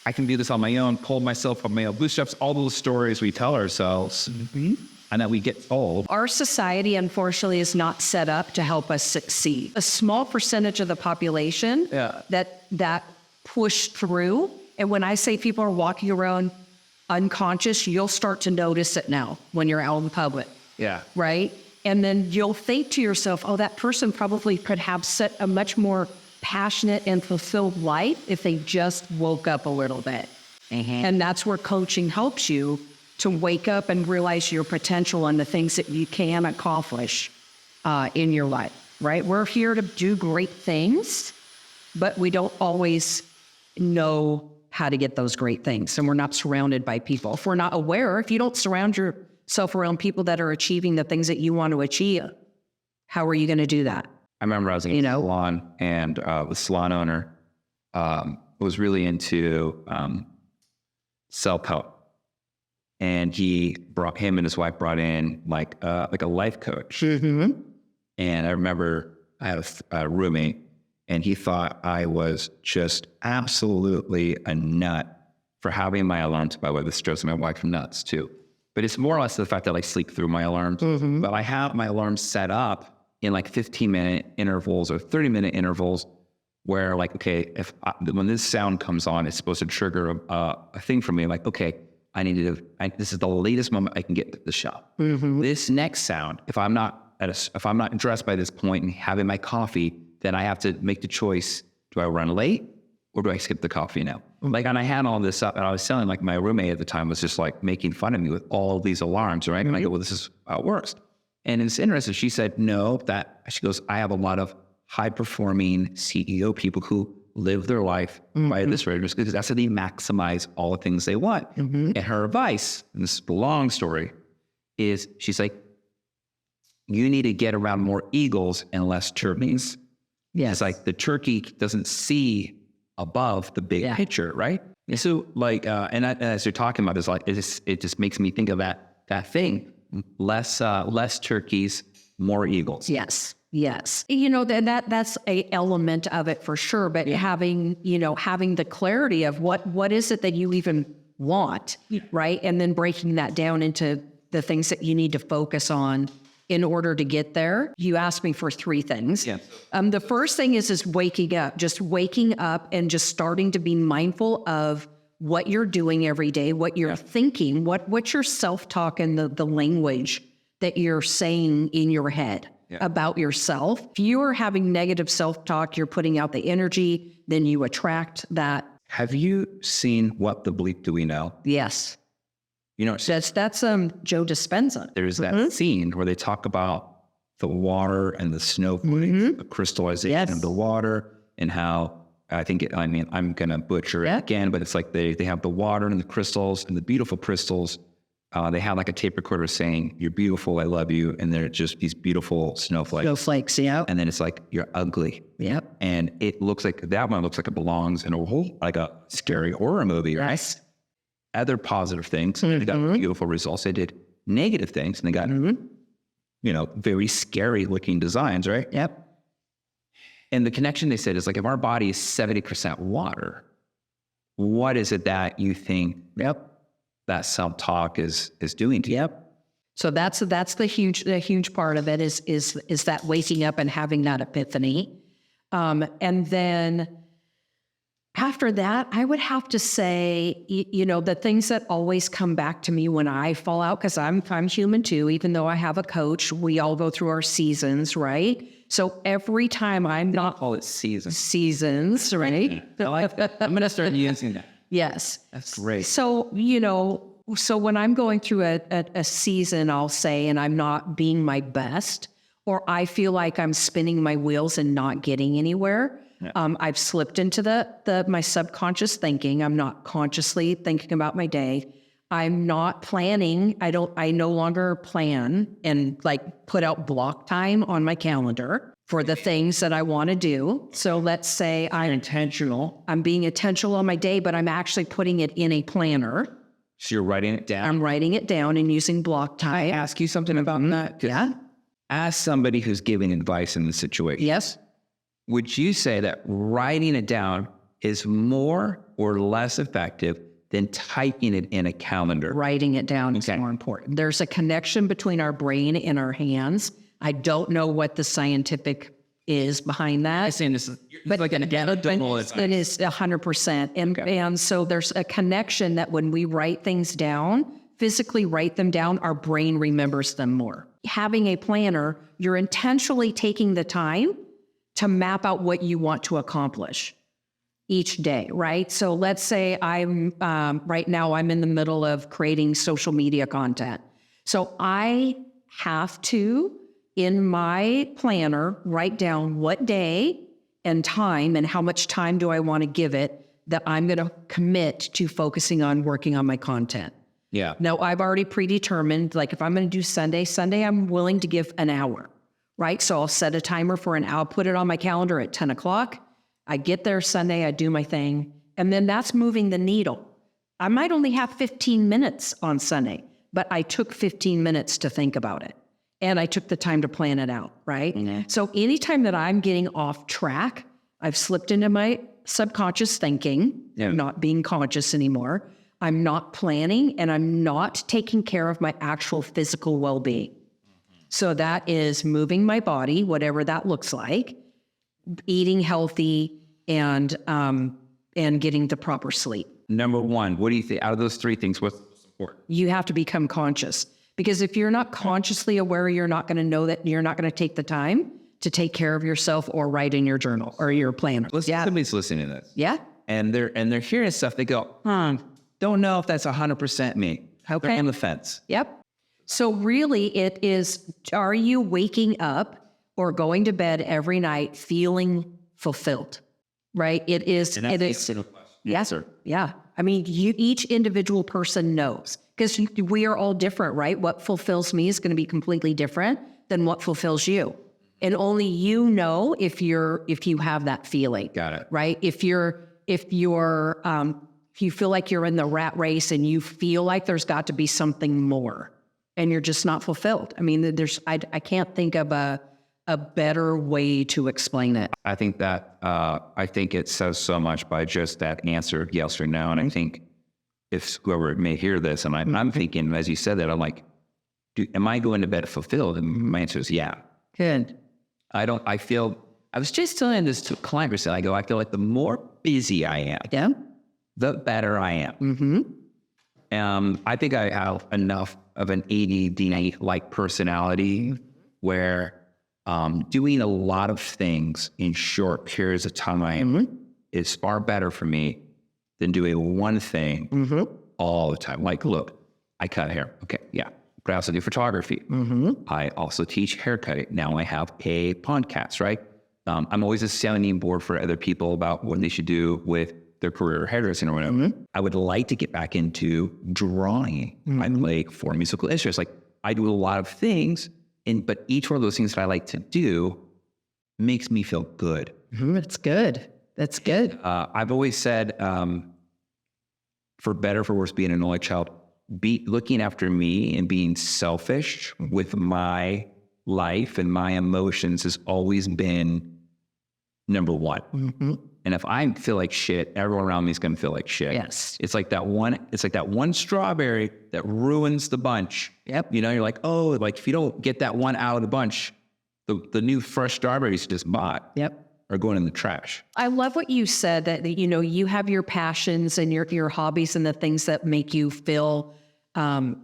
I can do this on my own, pull myself up my own bootstraps, all those stories we tell ourselves and that we get told. Our society, unfortunately, is not set up to help us succeed. A small percentage of the population that push through. And when I say people are walking around unconscious, you'll start to notice it now when you're out in public. Yeah. Right? And then you'll think to yourself, oh, that person probably could have set a much more passionate and fulfilled life if they just woke up a little bit. And that's where coaching helps you to wake up and realize your potential and the things that you can accomplish in your life, right? We're here to do great things, but we don't always know how to get those great things. And we're not surrounded by people. If we're not aware, if you don't surround yourself around people that are achieving the things that you want to achieve, how are you going to do that? I remember I was in a salon, and the salon owner was really into self-help. And him and his wife brought in like a life coach. And I remember I had a roommate, and he thought I was just absolutely a nut for having my alarms. By the way, this drives my wife nuts too. But it's more or less the fact that I sleep through my alarms. But I have my alarms set up in like 15-minute intervals or 30-minute intervals where like, okay, when this sound comes on, it's supposed to trigger a thing for me. Like, okay, this is the latest moment I can get to the shop. This next sound, if I'm not dressed by this point and having my coffee, then I have to make the choice. Do I run late or do I skip the coffee now? Like, and I had all this up, and I was telling, like, my roommate at the time was just like making fun of me with all of these alarms, right? And I go, well, this is how it works. And it's interesting. She said, no, she goes, I have a lot of high performing CEO people who live their life by this rate, because that's how they maximize all the things they want. And her advice, and this is the long story, is she's like, you need to get around more eagles and less turkeys. Yes. It's like the turkey doesn't see above the big picture, right? And so like, as you're talking about this, like, it just makes me think of that thing, less turkeys, more eagles. Yes. You know, that's a element of it for sure, but having the clarity of what is it that you even want, right? And then breaking that down into the things that you need to focus on in order to get there. You asked me for 3 things. Yeah. The first thing is waking up, just waking up and just starting to be mindful of what you're doing every day, what you're thinking, what's your self-talk and the language that you're saying in your head about yourself. If you are having negative self-talk, you're putting out the energy, then you attract that. Have you seen What the Bleep Do We Know? Yes. You know, that's Joe Dispenza. There's that scene where they talk about the water and the snowflakes, the crystallization of the water, and how I'm going to butcher it again, but it's like they have the water and the crystals and the beautiful crystals. They have like a tape recorder saying, "You're beautiful, I love you," and they're just these beautiful snowflakes. Snowflakes, yeah. And then it's like, "You're ugly." Yep. And it looks like that one looks like it belongs in like a scary horror movie, right? Yes. Other positive things, they got beautiful results. They did negative things, and they got, very scary looking designs, right? Yep. And the connection they said is like, if our body is 70% water, what is it that you think that self-talk is doing to you? Yep. So that's the huge part of it is that waking up and having that epiphany. And then after that, I would have to say, the things that always come back to me when I fall out, because I'm human too, even though I have a coach, we all go through our seasons, right? So every time I'm not... Call it seasons. Seasons, right? I like that. I'm going to start using that. Yes. That's great. So, so when I'm going through a season, I'll say, and I'm not being my best, or I feel like I'm spinning my wheels and not getting anywhere, I've slipped into my subconscious thinking. I'm not consciously thinking about my day. I'm not planning. I no longer plan and like put out block time on my calendar. for the things that I want to do. So let's say I'm being intentional on my day, but I'm actually putting it in a planner. So you're writing it down? I'm writing it down and using block time. I ask you something about that? Yeah. As somebody who's giving advice in the situation, Yes. would you say that writing it down is more or less effective than typing it in a calendar? Writing it down is more important. There's a connection between our brain and our hands. I don't know what the scientific is behind that. I'm saying this is But like an anecdotal. it is 100%. And so there's a connection that when we write things down, physically write them down, our brain remembers them more. Having a planner, you're intentionally taking the time to map out what you want to accomplish each day, right? So let's say right now I'm in the middle of creating social media content. So I have to, in my planner, write down what day and time and how much time do I want to give it that I'm going to commit to focusing on working on my content. Yeah. Now, I've already predetermined, like if I'm going to do Sunday, I'm willing to give an hour, right? So I'll set a timer for an hour, put it on my calendar at 10 o'clock. I get there Sunday, I do my thing, and then that's moving the needle. I might only have 15 minutes on Sunday, but I took 15 minutes to think about it. And I took the time to plan it out, right? Mm-hmm. So anytime that I'm getting off track, I've slipped into my subconscious thinking, not being conscious anymore. I'm not planning and I'm not taking care of my actual physical well-being. Mm-hmm. So that is moving my body, whatever that looks like, eating healthy, and getting the proper sleep. Number one, what do you think out of those three things? What's important? You have to become conscious. Because if you're not consciously aware, you're not going to know that you're not going to take the time to take care of yourself or write in your journal or your planner. Somebody's listening to this. Yeah. And they're hearing stuff. They go, don't know if that's 100% me. Okay. They're on the fence. Yep. So really it is, are you waking up or going to bed every night feeling fulfilled? Right? It is. Yes, sir. Yeah. I mean, each individual person knows. Because we are all different, right? What fulfills me is going to be completely different than what fulfills you. And only you know if you have that feeling. Got it. Right? If you feel like you're in the rat race and you feel like there's got to be something more and you're just not fulfilled. I mean, I can't think of a better way to explain it. I think it says so much by just that answer, yes or no. And I think if whoever may hear this, and I'm thinking, as you said that, I'm like, am I going to bed fulfilled? And my answer is yeah. Good. I was just telling this to a client recently. I feel like the more busy I am, the better I am. Mm-hmm. I think I have enough of an ADD-like personality where doing a lot of things in short periods of time is far better for me than doing one thing all the time. Like, look, I cut hair. Okay, yeah. But I also do photography. I also teach haircutting. Now I have a podcast, right? I'm always a sounding board for other people about what they should do with their career hairdressing or whatever. I would like to get back into drawing. I play 4 musical instruments. Like, I do a lot of things, but each one of those things that I like to do makes me feel good. That's good. That's good. I've always said, for better, for worse, being an only child, looking after me and being selfish with my life and my emotions has always been number one. And if I feel like shit, everyone around me is going to feel like shit. Yes. It's like that one strawberry that ruins the bunch. Yep. You know, you're like, oh, like if you don't get that one out of the bunch, the new fresh strawberries you just bought. Yep. Are going in the trash. I love what you said that, you have your passions and your hobbies and the things that make you feel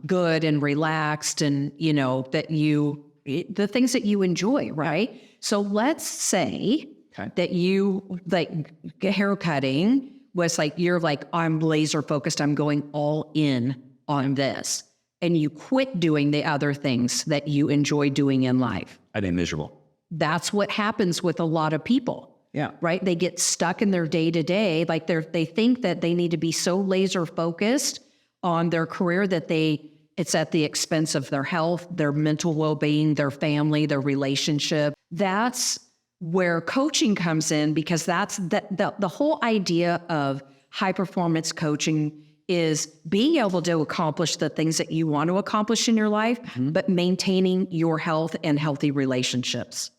good and relaxed and, the things that you enjoy, right? So let's say that you, like, hair cutting was like, you're like, I'm laser focused. I'm going all in on this. And you quit doing the other things that you enjoy doing in life. I did miserable. That's what happens with a lot of people. Yeah. Right? They get stuck in their day-to-day. Like they think that they need to be so laser focused on their career that it's at the expense of their health, their mental well-being, their family, their relationship. That's where coaching comes in, because that's the whole idea of high performance coaching is being able to accomplish the things that you want to accomplish in your life, but maintaining your health and healthy relationships,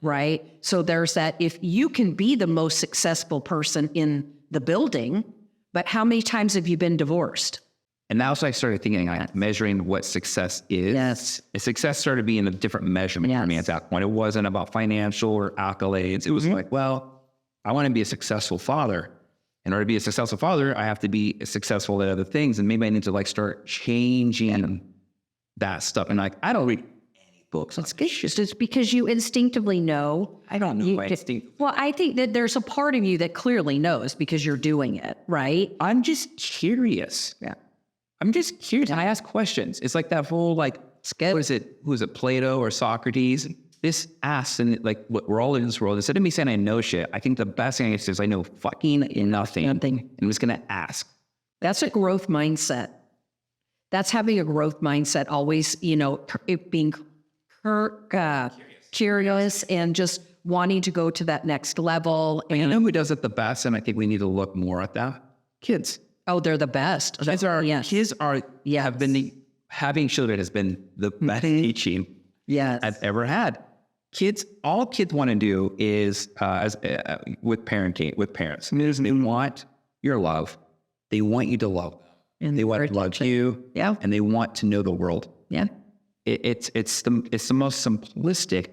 right? So there's that, if you can be the most successful person in the building, but how many times have you been divorced? And now, so I started thinking, like, measuring what success is. Yes. Success started being a different measurement for me at that point. It wasn't about financial or accolades. It was like, well, I want to be a successful father. In order to be a successful father, I have to be successful at other things. And maybe I need to, like, start changing that stuff. And, like, I don't read any books. It's because you instinctively know. I don't know my instinct. Well, I think that there's a part of you that clearly knows because you're doing it, right? I'm just curious. Yeah. I'm just curious. I ask questions. It's like that whole, like, who is it, Plato or Socrates? This asks, and like, look, we're all in this world. Instead of me saying I know shit, I think the best thing is I know fucking nothing. And I'm just going to ask. That's a growth mindset. That's having a growth mindset, always, being curious and just wanting to go to that next level. And you know who does it the best? And I think we need to look more at that. Kids. Oh, they're the best. Kids have been, having children has been the best teaching I've ever had. All kids want to do is, with parents, they want your love. They want you to love them. And they want to love you. Yeah. And they want to know the world. Yeah. It's the most simplistic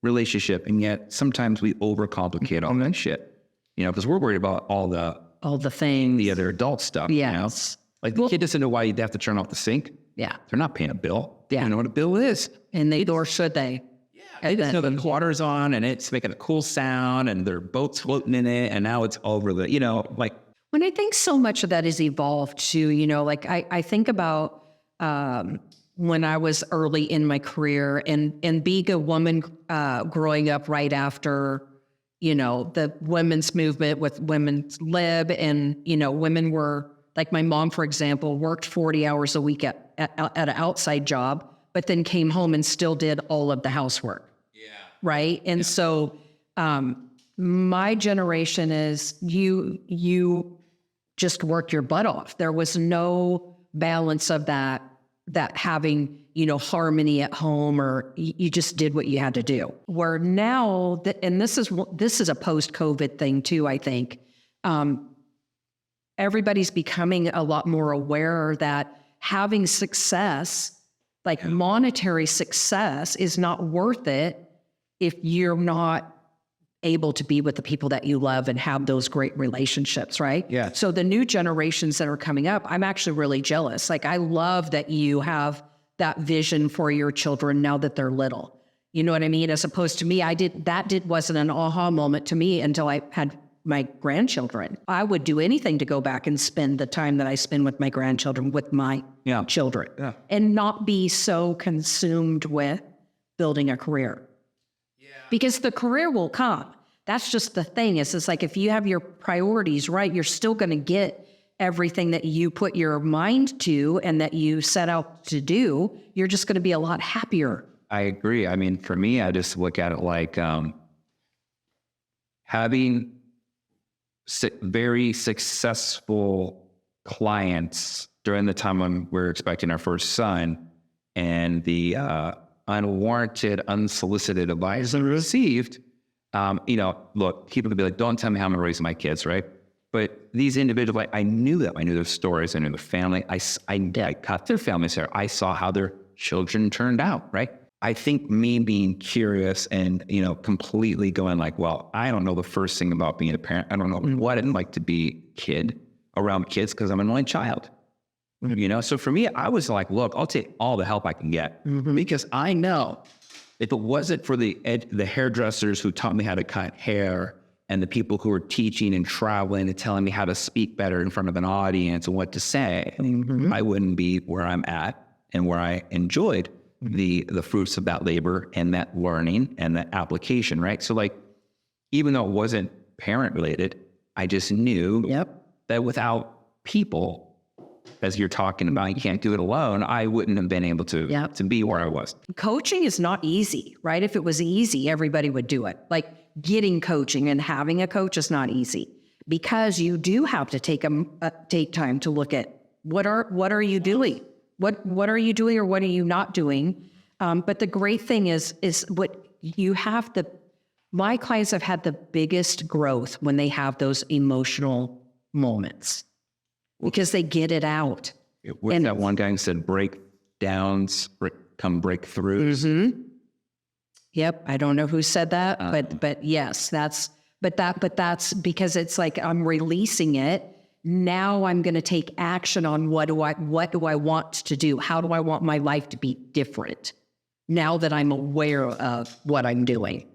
relationship. And yet sometimes we overcomplicate all that shit, because we're worried about all the things, the other adult stuff. Yes. Like the kid doesn't know why they have to turn off the sink. Yeah. They're not paying a bill. They don't know what a bill is. And nor should they. Yeah. They just know the water's on and it's making a cool sound and their boat's floating in it. And now it's over When I think so much of that is evolved too, I think about when I was early in my career and being a woman growing up right after the women's movement with women's lib, and, women were, like my mom, for example, worked 40 hours a week at an outside job, but then came home and still did all of the housework. Yeah. Right. And so my generation is you just worked your butt off. There was no balance of that having, harmony at home, or you just did what you had to do. Where now, and this is a post-COVID thing too, I think, everybody's becoming a lot more aware that having success, like monetary success, is not worth it if you're not able to be with the people that you love and have those great relationships, right? Yeah. So the new generations that are coming up, I'm actually really jealous. Like, I love that you have that vision for your children now that they're little. You know what I mean? As opposed to me, wasn't an aha moment to me until I had my grandchildren. I would do anything to go back and spend the time that I spend with my grandchildren with my children, and not be so consumed with building a career. Because the career will come. That's just the thing. It's like, if you have your priorities right, you're still going to get everything that you put your mind to and that you set out to do. You're just going to be a lot happier. I agree. I mean, for me, I just look at it like having very successful clients during the time when we're expecting our first son, and the unwarranted, unsolicited advice I received. Look, people could be like, don't tell me how I'm raising my kids, right? But these individuals, I knew them. I knew their stories. I knew their family. I cut their families hair. I saw how their children turned out, right? I think me being curious and, completely going like, well, I don't know the first thing about being a parent. I don't know what it'd like to be around kids, because I'm an only child. So for me, I was like, look, I'll take all the help I can get, because I know if it wasn't for the hairdressers who taught me how to cut hair, and the people who were teaching and traveling and telling me how to speak better in front of an audience and what to say, I wouldn't be where I'm at and where I enjoyed the fruits of that labor and that learning and that application, right? So like, even though it wasn't parent related, I just knew that without people, as you're talking about, you can't do it alone, I wouldn't have been able to be where I was. Coaching is not easy, right? If it was easy, everybody would do it. Like, getting coaching and having a coach is not easy because you do have to take time to look at what are you doing? What are you doing or what are you not doing? But the great thing is what you have my clients have had the biggest growth when they have those emotional moments because they get it out. What's that one guy who said breakdowns come breakthroughs? Mm-hmm. Yep. I don't know who said that, but yes, that's because it's like I'm releasing it. Now I'm going to take action on what do I want to do? How do I want my life to be different now that I'm aware of what I'm doing,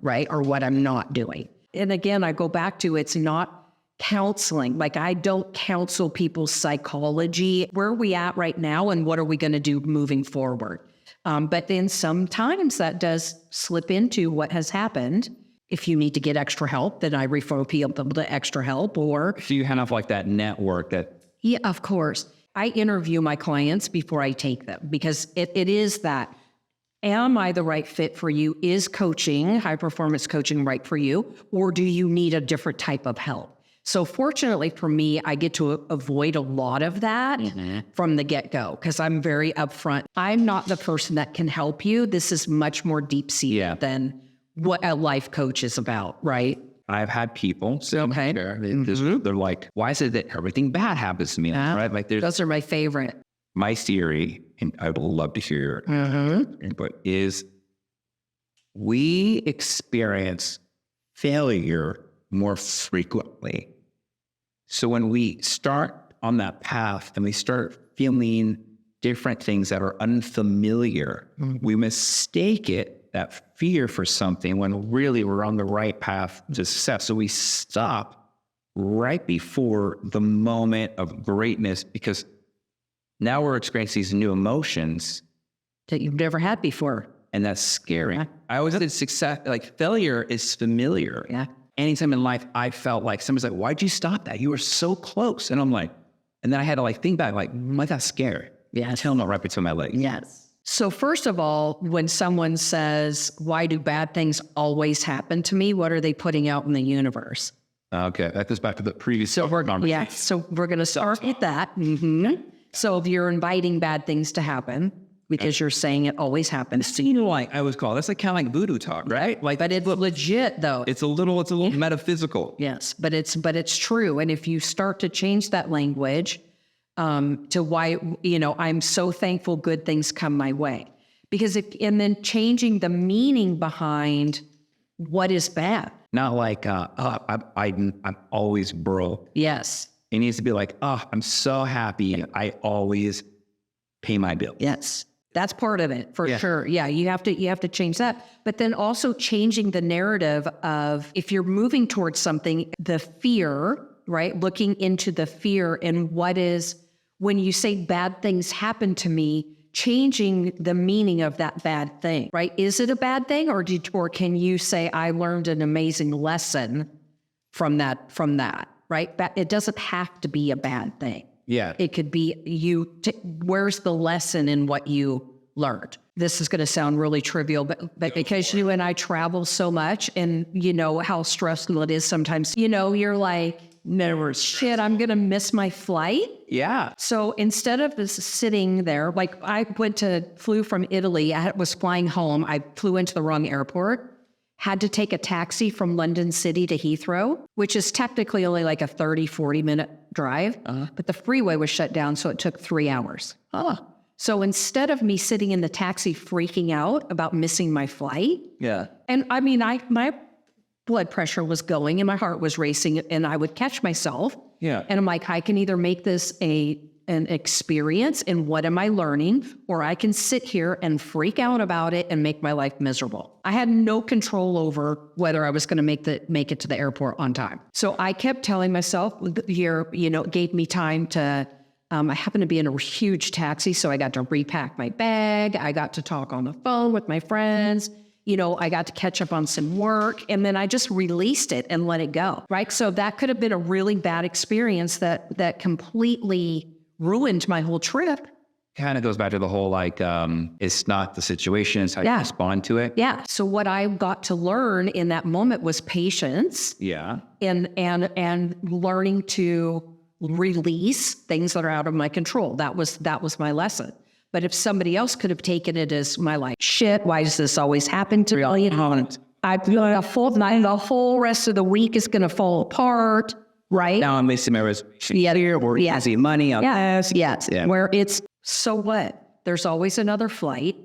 right? Or what I'm not doing. And again, I go back to it's not counseling. Like I don't counsel people's psychology. Where are we at right now and what are we going to do moving forward? But then sometimes that does slip into what has happened. If you need to get extra help, then I refer people to extra help or... So you have like that network that... Yeah, of course. I interview my clients before I take them because it is that, am I the right fit for you? Is coaching, high performance coaching right for you? Or do you need a different type of help? So fortunately for me, I get to avoid a lot of that from the get-go because I'm very upfront. I'm not the person that can help you. This is much more deep-seated than what a life coach is about, right? I've had people they're like, why is it that everything bad happens to me? Right? Like those are my favorite. My theory, and I would love to hear but is we experience failure more frequently. So when we start on that path and we start feeling different things that are unfamiliar, we mistake that fear for something when really we're on the right path to success. So we stop right before the moment of greatness because now we're experiencing these new emotions that you've never had before. And that's scary. I always said success, like failure is familiar. Yeah. Anytime in life, I felt like somebody's like, why'd you stop that? You were so close. And I'm like, and then I had to like think back, like, I got scared. Yeah. Tail not right between my legs. Yes. So first of all, when someone says, why do bad things always happen to me? What are they putting out in the universe? Okay. That goes back to the previous conversation. Yeah. So we're going to start with that. So if you're inviting bad things to happen, because you're saying it always happens. You know, like I was called, that's like kind of like voodoo talk, right? Like, but it's legit though. It's a little metaphysical. Yes, but it's true. And if you start to change that language to why, I'm so thankful good things come my way. Because and then changing the meaning behind what is bad. Not like, I'm always broke. Yes. It needs to be like, I'm so happy. I always pay my bill. Yes. That's part of it for sure. Yeah, you have to change that. But then also changing the narrative of if you're moving towards something, the fear, right? Looking into the fear and when you say bad things happen to me, changing the meaning of that bad thing, right? Is it a bad thing or can you say, I learned an amazing lesson from that, right? It doesn't have to be a bad thing. Yeah. It could be where's the lesson in what you learned? This is going to sound really trivial, but because you and I travel so much and you know how stressful it is sometimes, you're like, never shit, I'm going to miss my flight. Yeah. So instead of this sitting there, like I flew from Italy, I was flying home. I flew into the wrong airport. Had to take a taxi from London City to Heathrow, which is technically only like a 30, 40-minute drive. But the freeway was shut down, so it took 3 hours. So instead of me sitting in the taxi freaking out about missing my flight, and I mean, my blood pressure was going and my heart was racing and I would catch myself. Yeah. And I'm like, I can either make this an experience and what am I learning, or I can sit here and freak out about it and make my life miserable. I had no control over whether I was going to make it to the airport on time. So I kept telling myself here, it gave me time to, I happened to be in a huge taxi, so I got to repack my bag. I got to talk on the phone with my friends. I got to catch up on some work, and then I just released it and let it go, right? So that could have been a really bad experience that completely ruined my whole trip, kind of goes back to the whole, like, it's not the situation, it's how you respond to it. Yeah. So what I got to learn in that moment was patience. Yeah. And learning to release things that are out of my control. That was my lesson. But if somebody else could have taken it as my life, shit, why does this always happen to me? I feel like the whole rest of the week is going to fall apart, right? Now I'm wasting my reservation here, or easy money on this. Yes. Yeah. Where it's, so what? There's always another flight.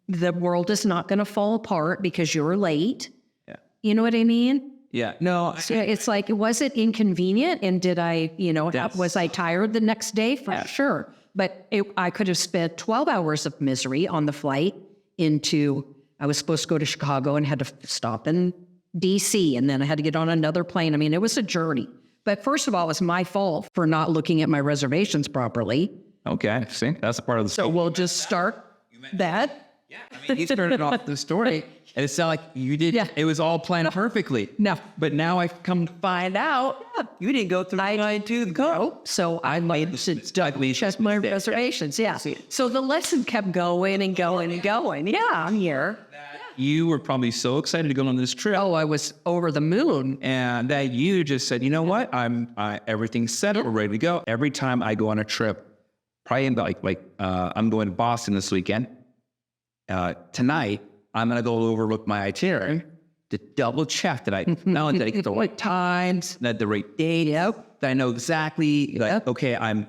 The world is not going to fall apart because you're late. Yeah. You know what I mean? Yeah. No. So it's like, was it inconvenient? And did I, was I tired the next day? For sure. But I could have spent 12 hours of misery on the flight I was supposed to go to Chicago and had to stop in DC, and then I had to get on another plane. I mean, it was a journey. But first of all, it was my fault for not looking at my reservations properly. Okay. See, that's a part of the story. So we'll just start that. Yeah. I mean, you started off the story, and it's not like you did. Yeah. It was all planned perfectly. No. But now I've come to find out you didn't go through the go. So I made to check my reservations. Yeah. So the lesson kept going and going and going. Yeah, I'm here. You were probably so excited to go on this trip. Oh, I was over the moon. And that you just said, you know what? Everything's set up. We're ready to go. Every time I go on a trip, probably I'm going to Boston this weekend. Tonight, I'm going to go overlook my itinerary to double check that I not only did I get the right times, that the right date, that I know exactly, okay, I'm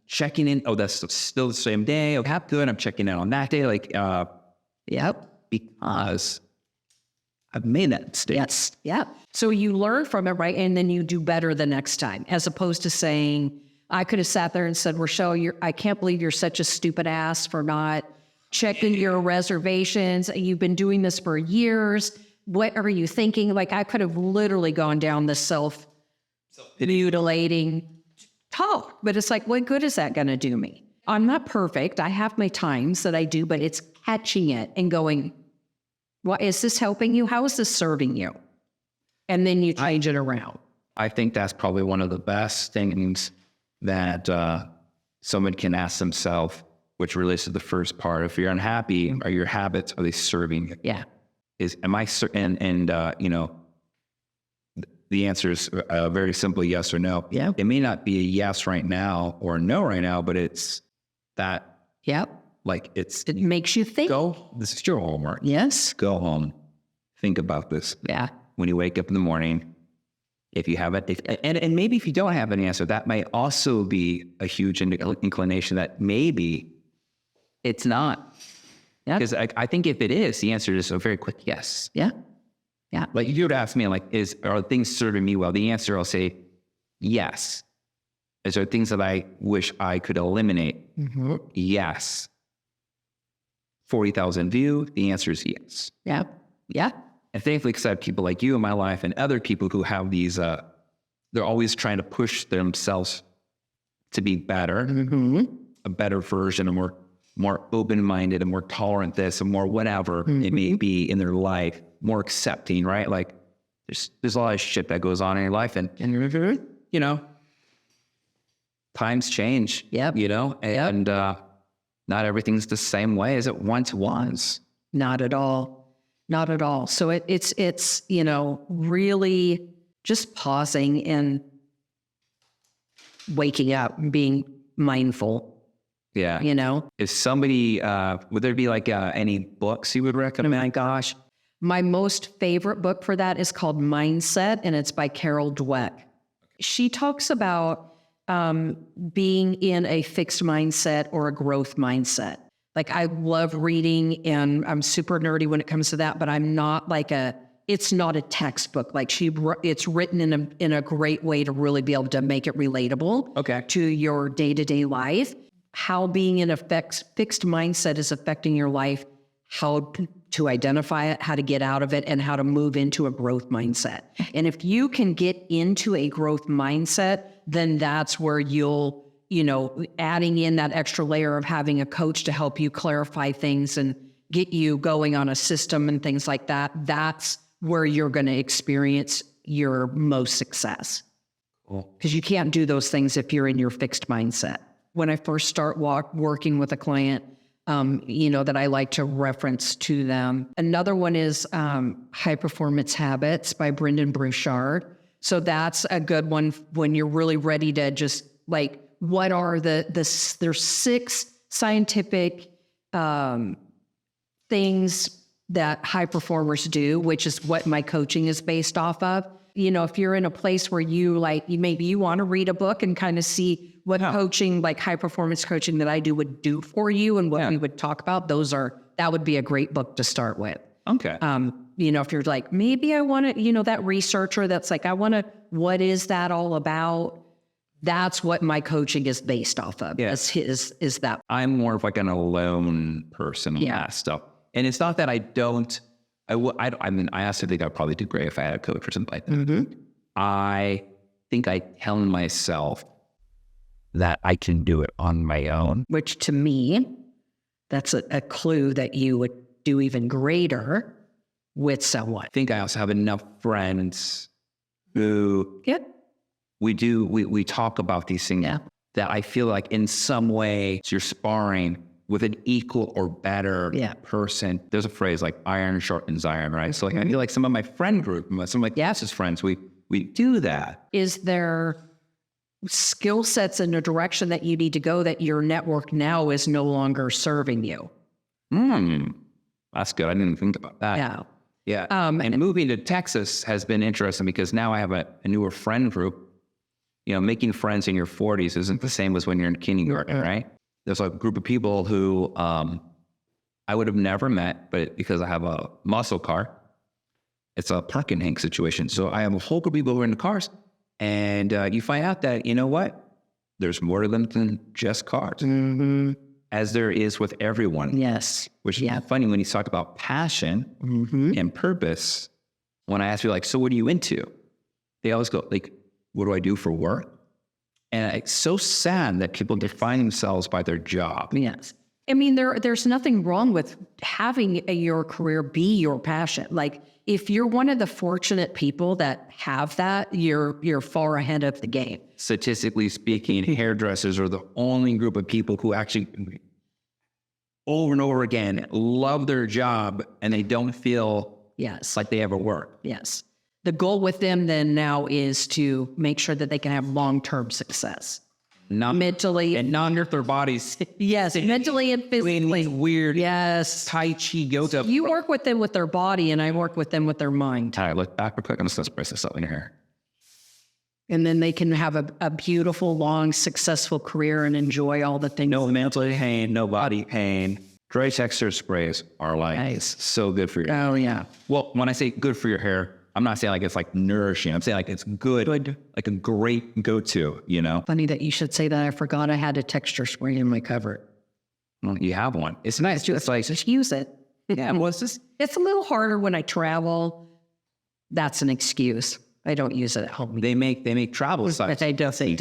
checking in. Oh, that's still the same day. Okay, good. I'm checking in on that day. Because I've made that mistake. Yes. Yeah. So you learn from it, right? And then you do better the next time, as opposed to saying, I could have sat there and said, Richelle, I can't believe you're such a stupid ass for not checking your reservations. You've been doing this for years. What are you thinking? Like, I could have literally gone down the self-mutilating talk, but it's like, what good is that going to do me? I'm not perfect. I have my times that I do, but it's catching it and going, what is this helping you? How is this serving you? And then you change it around. I think that's probably one of the best things that someone can ask themselves, which relates to the first part. If you're unhappy, are your habits, are they serving you? Yeah. Am I, the answer is very simple, yes or no. Yeah. It may not be a yes right now or a no right now, but it's that. Yep. Like it makes you think. This is your homework. Yes. Go home. Think about this. Yeah. When you wake up in the morning, if you have it, and maybe if you don't have an answer, that might also be a huge inclination that maybe it's not. Yeah. Because I think if it is, the answer is a very quick yes. Yeah. Yeah. Like if you would ask me, like, are things serving me well? The answer, I'll say yes. Is there things that I wish I could eliminate? Mm-hmm. Yes. 40,000 view, the answer is yes. Yeah. Yeah. And thankfully, because I have people like you in my life and other people who have these, they're always trying to push themselves to be better, a better version, a more open-minded, a more tolerant this, a more whatever it may be in their life, more accepting, right? Like there's a lot of shit that goes on in your life, and times change. Yep. And not everything's the same way as it once was. Not at all. Not at all. So it's really just pausing and waking up and being mindful. Yeah. If somebody, would there be like any books you would recommend? Oh my gosh. My most favorite book for that is called Mindset, and it's by Carol Dweck. She talks about being in a fixed mindset or a growth mindset. Like, I love reading, and I'm super nerdy when it comes to that, but I'm not like it's not a textbook. Like, it's written in a great way to really be able to make it relatable to your day-to-day life. How being in a fixed mindset is affecting your life, how to identify it, how to get out of it, and how to move into a growth mindset. And if you can get into a growth mindset, then that's where you'll, adding in that extra layer of having a coach to help you clarify things and get you going on a system and things like that. That's where you're going to experience your most success. Because you can't do those things if you're in your fixed mindset. when I first start working with a client, that I like to reference to them. Another one is High Performance Habits by Brendan Burchard. So that's a good one when you're really ready to just like, what are there's 6 scientific things that high performers do, which is what my coaching is based off of. If you're in a place where maybe you want to read a book and kind of see what coaching, like high performance coaching that I do would do for you and what we would talk about, that would be a great book to start with. Okay. If you're like, maybe I want to, that researcher that's like, what is that all about? That's what my coaching is based off of. Yeah. Is that. I'm more of like an alone person on that stuff. And it's not that I don't, I also think I'd probably do great if I had a coach or something like that. Mm-hmm. I think I tell myself that I can do it on my own. Which to me, that's a clue that you would do even greater with someone. I think I also have enough friends who we talk about these things that I feel like in some way you're sparring with an equal or better person. There's a phrase like iron sharpens iron, right? So like I feel like some of my friend group, some of my closest friends, we do that. Is there skill sets in a direction that you need to go that your network now is no longer serving you? That's good. I didn't even think about that. Yeah. Yeah. And moving to Texas has been interesting because now I have a newer friend group. Making friends in your 40s isn't the same as when you're in kindergarten, right? There's a group of people who I would have never met, but because I have a muscle car, it's a park and hang situation. So I have a whole group of people who are in the cars, and you find out that, there's more to them than just cars, as there is with everyone. Yes. Which is funny when you talk about passion and purpose. When I ask you, like, so what are you into? They always go, like, what do I do for work? And it's so sad that people define themselves by their job. Yes. I mean, there's nothing wrong with having your career be your passion. Like, if you're one of the fortunate people that have that, you're far ahead of the game. Statistically speaking, hairdressers are the only group of people who actually, over and over again, love their job and they don't feel like they ever work. Yes. The goal with them then now is to make sure that they can have long-term success. Not mentally and not hurt their bodies. Yes, mentally and physically. Weird. Yes. Tai Chi yoga. You work with them with their body, and I work with them with their mind. All right, look back real quick. I'm just going to press this up in your hair. And then they can have a beautiful, long, successful career and enjoy all the things. No mental pain, no body pain. Dry texture sprays are like so good for your hair. Oh, yeah. Well, when I say good for your hair, I'm not saying like it's like nourishing. I'm saying like it's good. Like a great go-to, Funny that you should say that. I forgot I had a texture spray in my cupboard. Well, you have one. It's nice. It's like, just use it. Yeah, well, it's a little harder when I travel. That's an excuse. I don't use it at home. They make travel sites. I don't think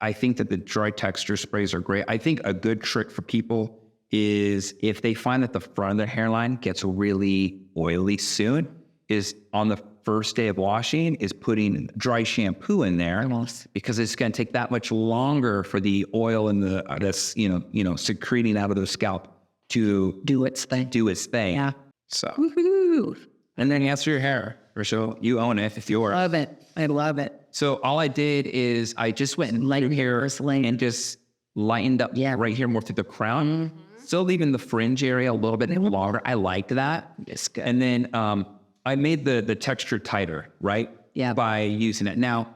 I think that the dry texture sprays are great. I think a good trick for people is if they find that the front of their hairline gets really oily soon, is on the first day of washing is putting dry shampoo in there because it's going to take that much longer for the oil and that's secreting out of the scalp to do its thing. Yeah. So. Woo-hoo. And then as for your hair, Richelle, you own it. It's yours. I love it. So all I did is I just went and lightened hair and just lightened up right here more to the crown. Still leaving the fringe area a little bit longer. I liked that. It's good. And then I made the texture tighter, right? Yeah. By using it. Now,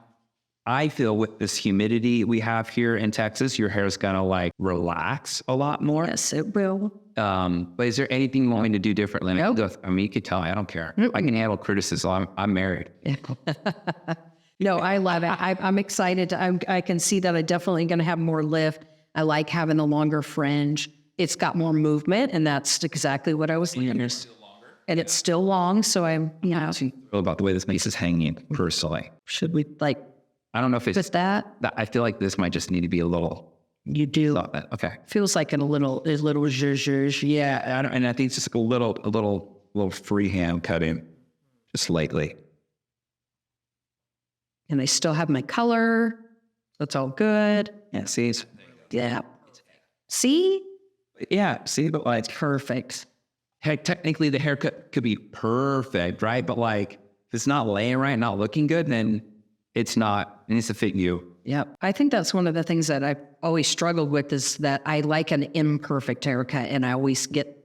I feel with this humidity we have here in Texas, your hair is going to like relax a lot more. Yes, it will. But is there anything you want me to do differently? Nope. I mean, you could tell. I don't care. I can handle criticism. I'm married. No, I love it. I'm excited. I can see that I'm definitely going to have more lift. I like having a longer fringe. It's got more movement, and that's exactly what I was looking for. And it's still long, so I'm, about the way this piece is hanging, personally. Should we, I don't know if it's... Just that? I feel like this might just need to be a little... You do? Okay. Feels like a little zhuzh. Yeah, and I think it's just a little freehand cutting, just lightly. And I still have my color. That's all good. Yeah, see? Yeah. See? Yeah, see, but like, Perfect. heck, technically the haircut could be perfect, right? But like, if it's not laying right, not looking good, then it needs to fit you. Yeah. I think that's one of the things that I've always struggled with is that I like an imperfect haircut, and I always get,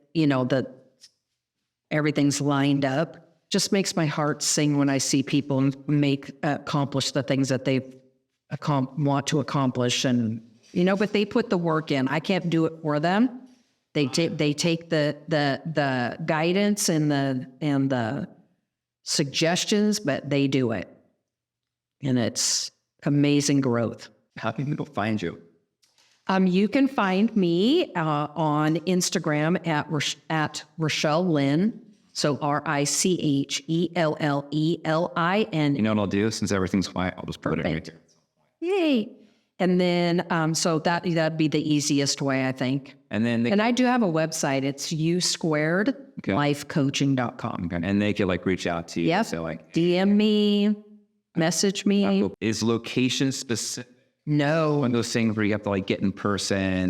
everything's lined up. Just makes my heart sing when I see people accomplish the things that they want to accomplish. And, but they put the work in. I can't do it for them. They take the guidance and the suggestions, but they do it. And it's amazing growth. How can people find you? You can find me on Instagram at Richelle Linn. So RICHELLELLIN. You know what I'll do? Since everything's white, I'll just put it right there. Yay. And then, so that'd be the easiest way, I think. And then and I do have a website. It's u2lifecoaching.com. Okay. And they can like reach out to you. Yep. So like DM me, message me. Is location specific? No. One of those things where you have to like get in person.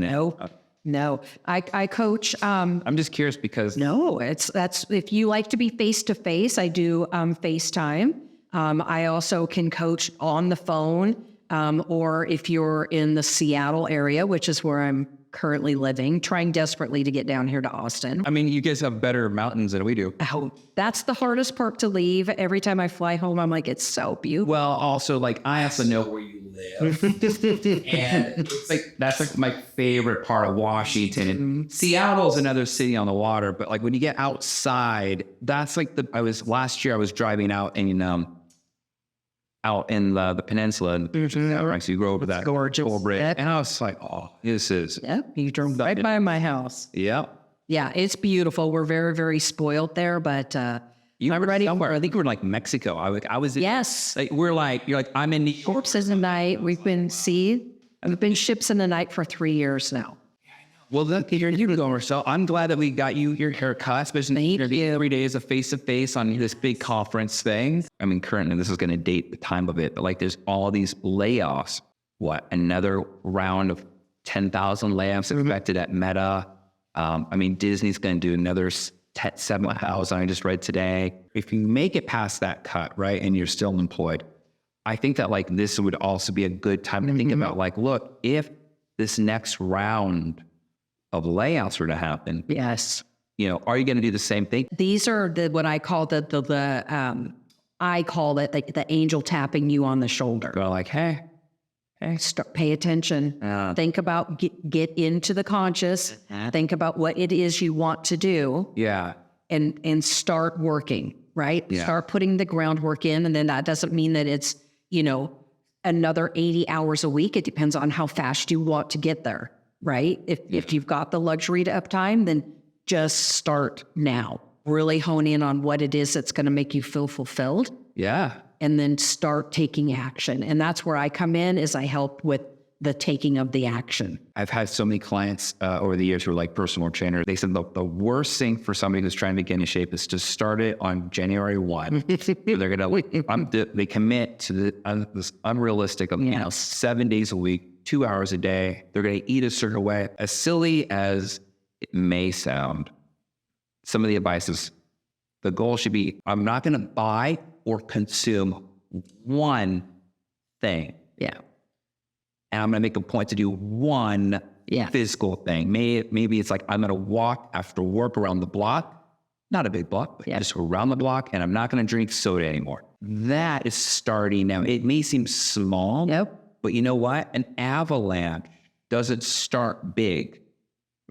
No. I coach. I'm just curious because No, that's if you like to be face to face, I do FaceTime. I also can coach on the phone, or if you're in the Seattle area, which is where I'm currently living, trying desperately to get down here to Austin. I mean, you guys have better mountains than we do. Oh, that's the hardest part to leave. Every time I fly home, I'm like, it's so beautiful. Well, also like I have to know where you live, and it's like that's like my favorite part of Washington. And Seattle's another city on the water, but like when you get outside, that's like last year I was driving out in the peninsula, and so you go over that gorgeous old bridge, and I was like, oh, this is you drove right by my house. Yeah, it's beautiful. We're very, very spoiled there, but you I'm were ready. somewhere. I think we were in like Mexico. I was. Yes. Like, you're like, I'm in New York. Ships in the night. We've been ships in the night for 3 years now. Well, here you go, Richelle. I'm glad that we got you your haircut, especially Thank you. 3 days of face-to-face on this big conference thing. I mean, currently, this is going to date the time of it, but like there's all these layoffs. Another round of 10,000 layoffs expected at Meta. I mean, Disney's going to do another 7,000 I just read today. If you make it past that cut, right, and you're still employed, I think that like this would also be a good time to think about like, look, if this next round of layouts were to happen. Yes. Are you going to do the same thing? These are what I call I call it the angel tapping you on the shoulder. Go like, hey, pay attention. Think about, get into the conscious. Think about what it is you want to do. Yeah. And start working, right? Yeah. Start putting the groundwork in. And then that doesn't mean that it's, another 80 hours a week. It depends on how fast you want to get there. Right? If you've got the luxury to uptime, then just start now. Really hone in on what it is that's going to make you feel fulfilled. Yeah. And then start taking action. And that's where I come in, is I help with the taking of the action. I've had so many clients over the years who are like personal trainers. They said the worst thing for somebody who's trying to get into shape is to start it on January 1. They're going to, they commit to this unrealistic of 7 days a week, 2 hours a day. They're going to eat a certain way. As silly as it may sound, some of the advice is the goal should be, I'm not going to buy or consume one thing. Yeah. And I'm going to make a point to do one physical thing. Maybe it's like, I'm going to walk after work around the block, not a big block, but just around the block. And I'm not going to drink soda anymore. That is starting now. It may seem small. But you know what? An avalanche doesn't start big.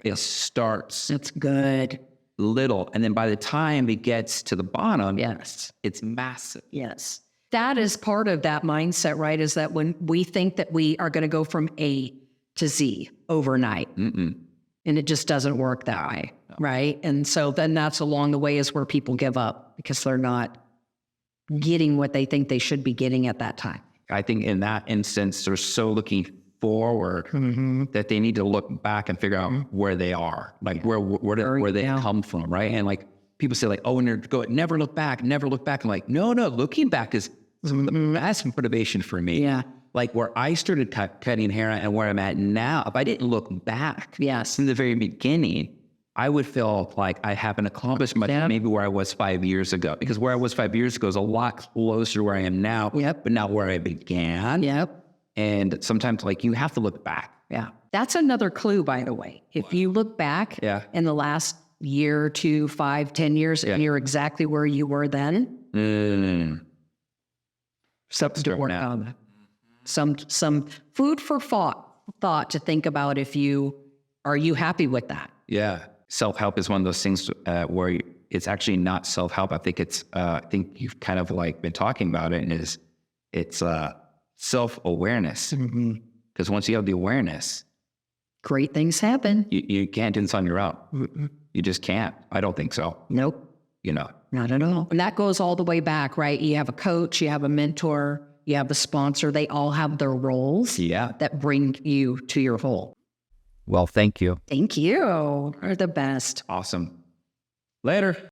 It starts That's good. little. And then by the time it gets to the bottom, it's massive. Yes. That is part of that mindset, right? Is that when we think that we are going to go from A to Z overnight, and it just doesn't work that way, right? And so then that's along the way is where people give up because they're not getting what they think they should be getting at that time. I think in that instance, they're so looking forward that they need to look back and figure out where they are, like where they come from, right? And like people say like, oh, and never look back, never look back. I'm like, no, looking back is that's motivation for me. Yeah. like where I started cutting hair and where I'm at now, if I didn't look back Yes. in the very beginning, I would feel like I haven't accomplished much, maybe where I was 5 years ago. Because where I was 5 years ago is a lot closer to where I am now, but not where I began. And sometimes, like, you have to look back. Yeah. That's another clue, by the way. If you look back in the last year, 2, 5, 10 years, and you're exactly where you were then, something to work on. Some food for thought to think about are you happy with that? Yeah. Self-help is one of those things where it's actually not self-help. I think you've kind of like been talking about it, and it's self-awareness. Because once you have the awareness, great things happen. You can't do this on your own. You just can't. I don't think so. Nope. You know. Not at all. And that goes all the way back, right? You have a coach, you have a mentor, you have a sponsor. They all have their roles that bring you to your goal. Well, thank you. Thank you. You're the best. Awesome. Later.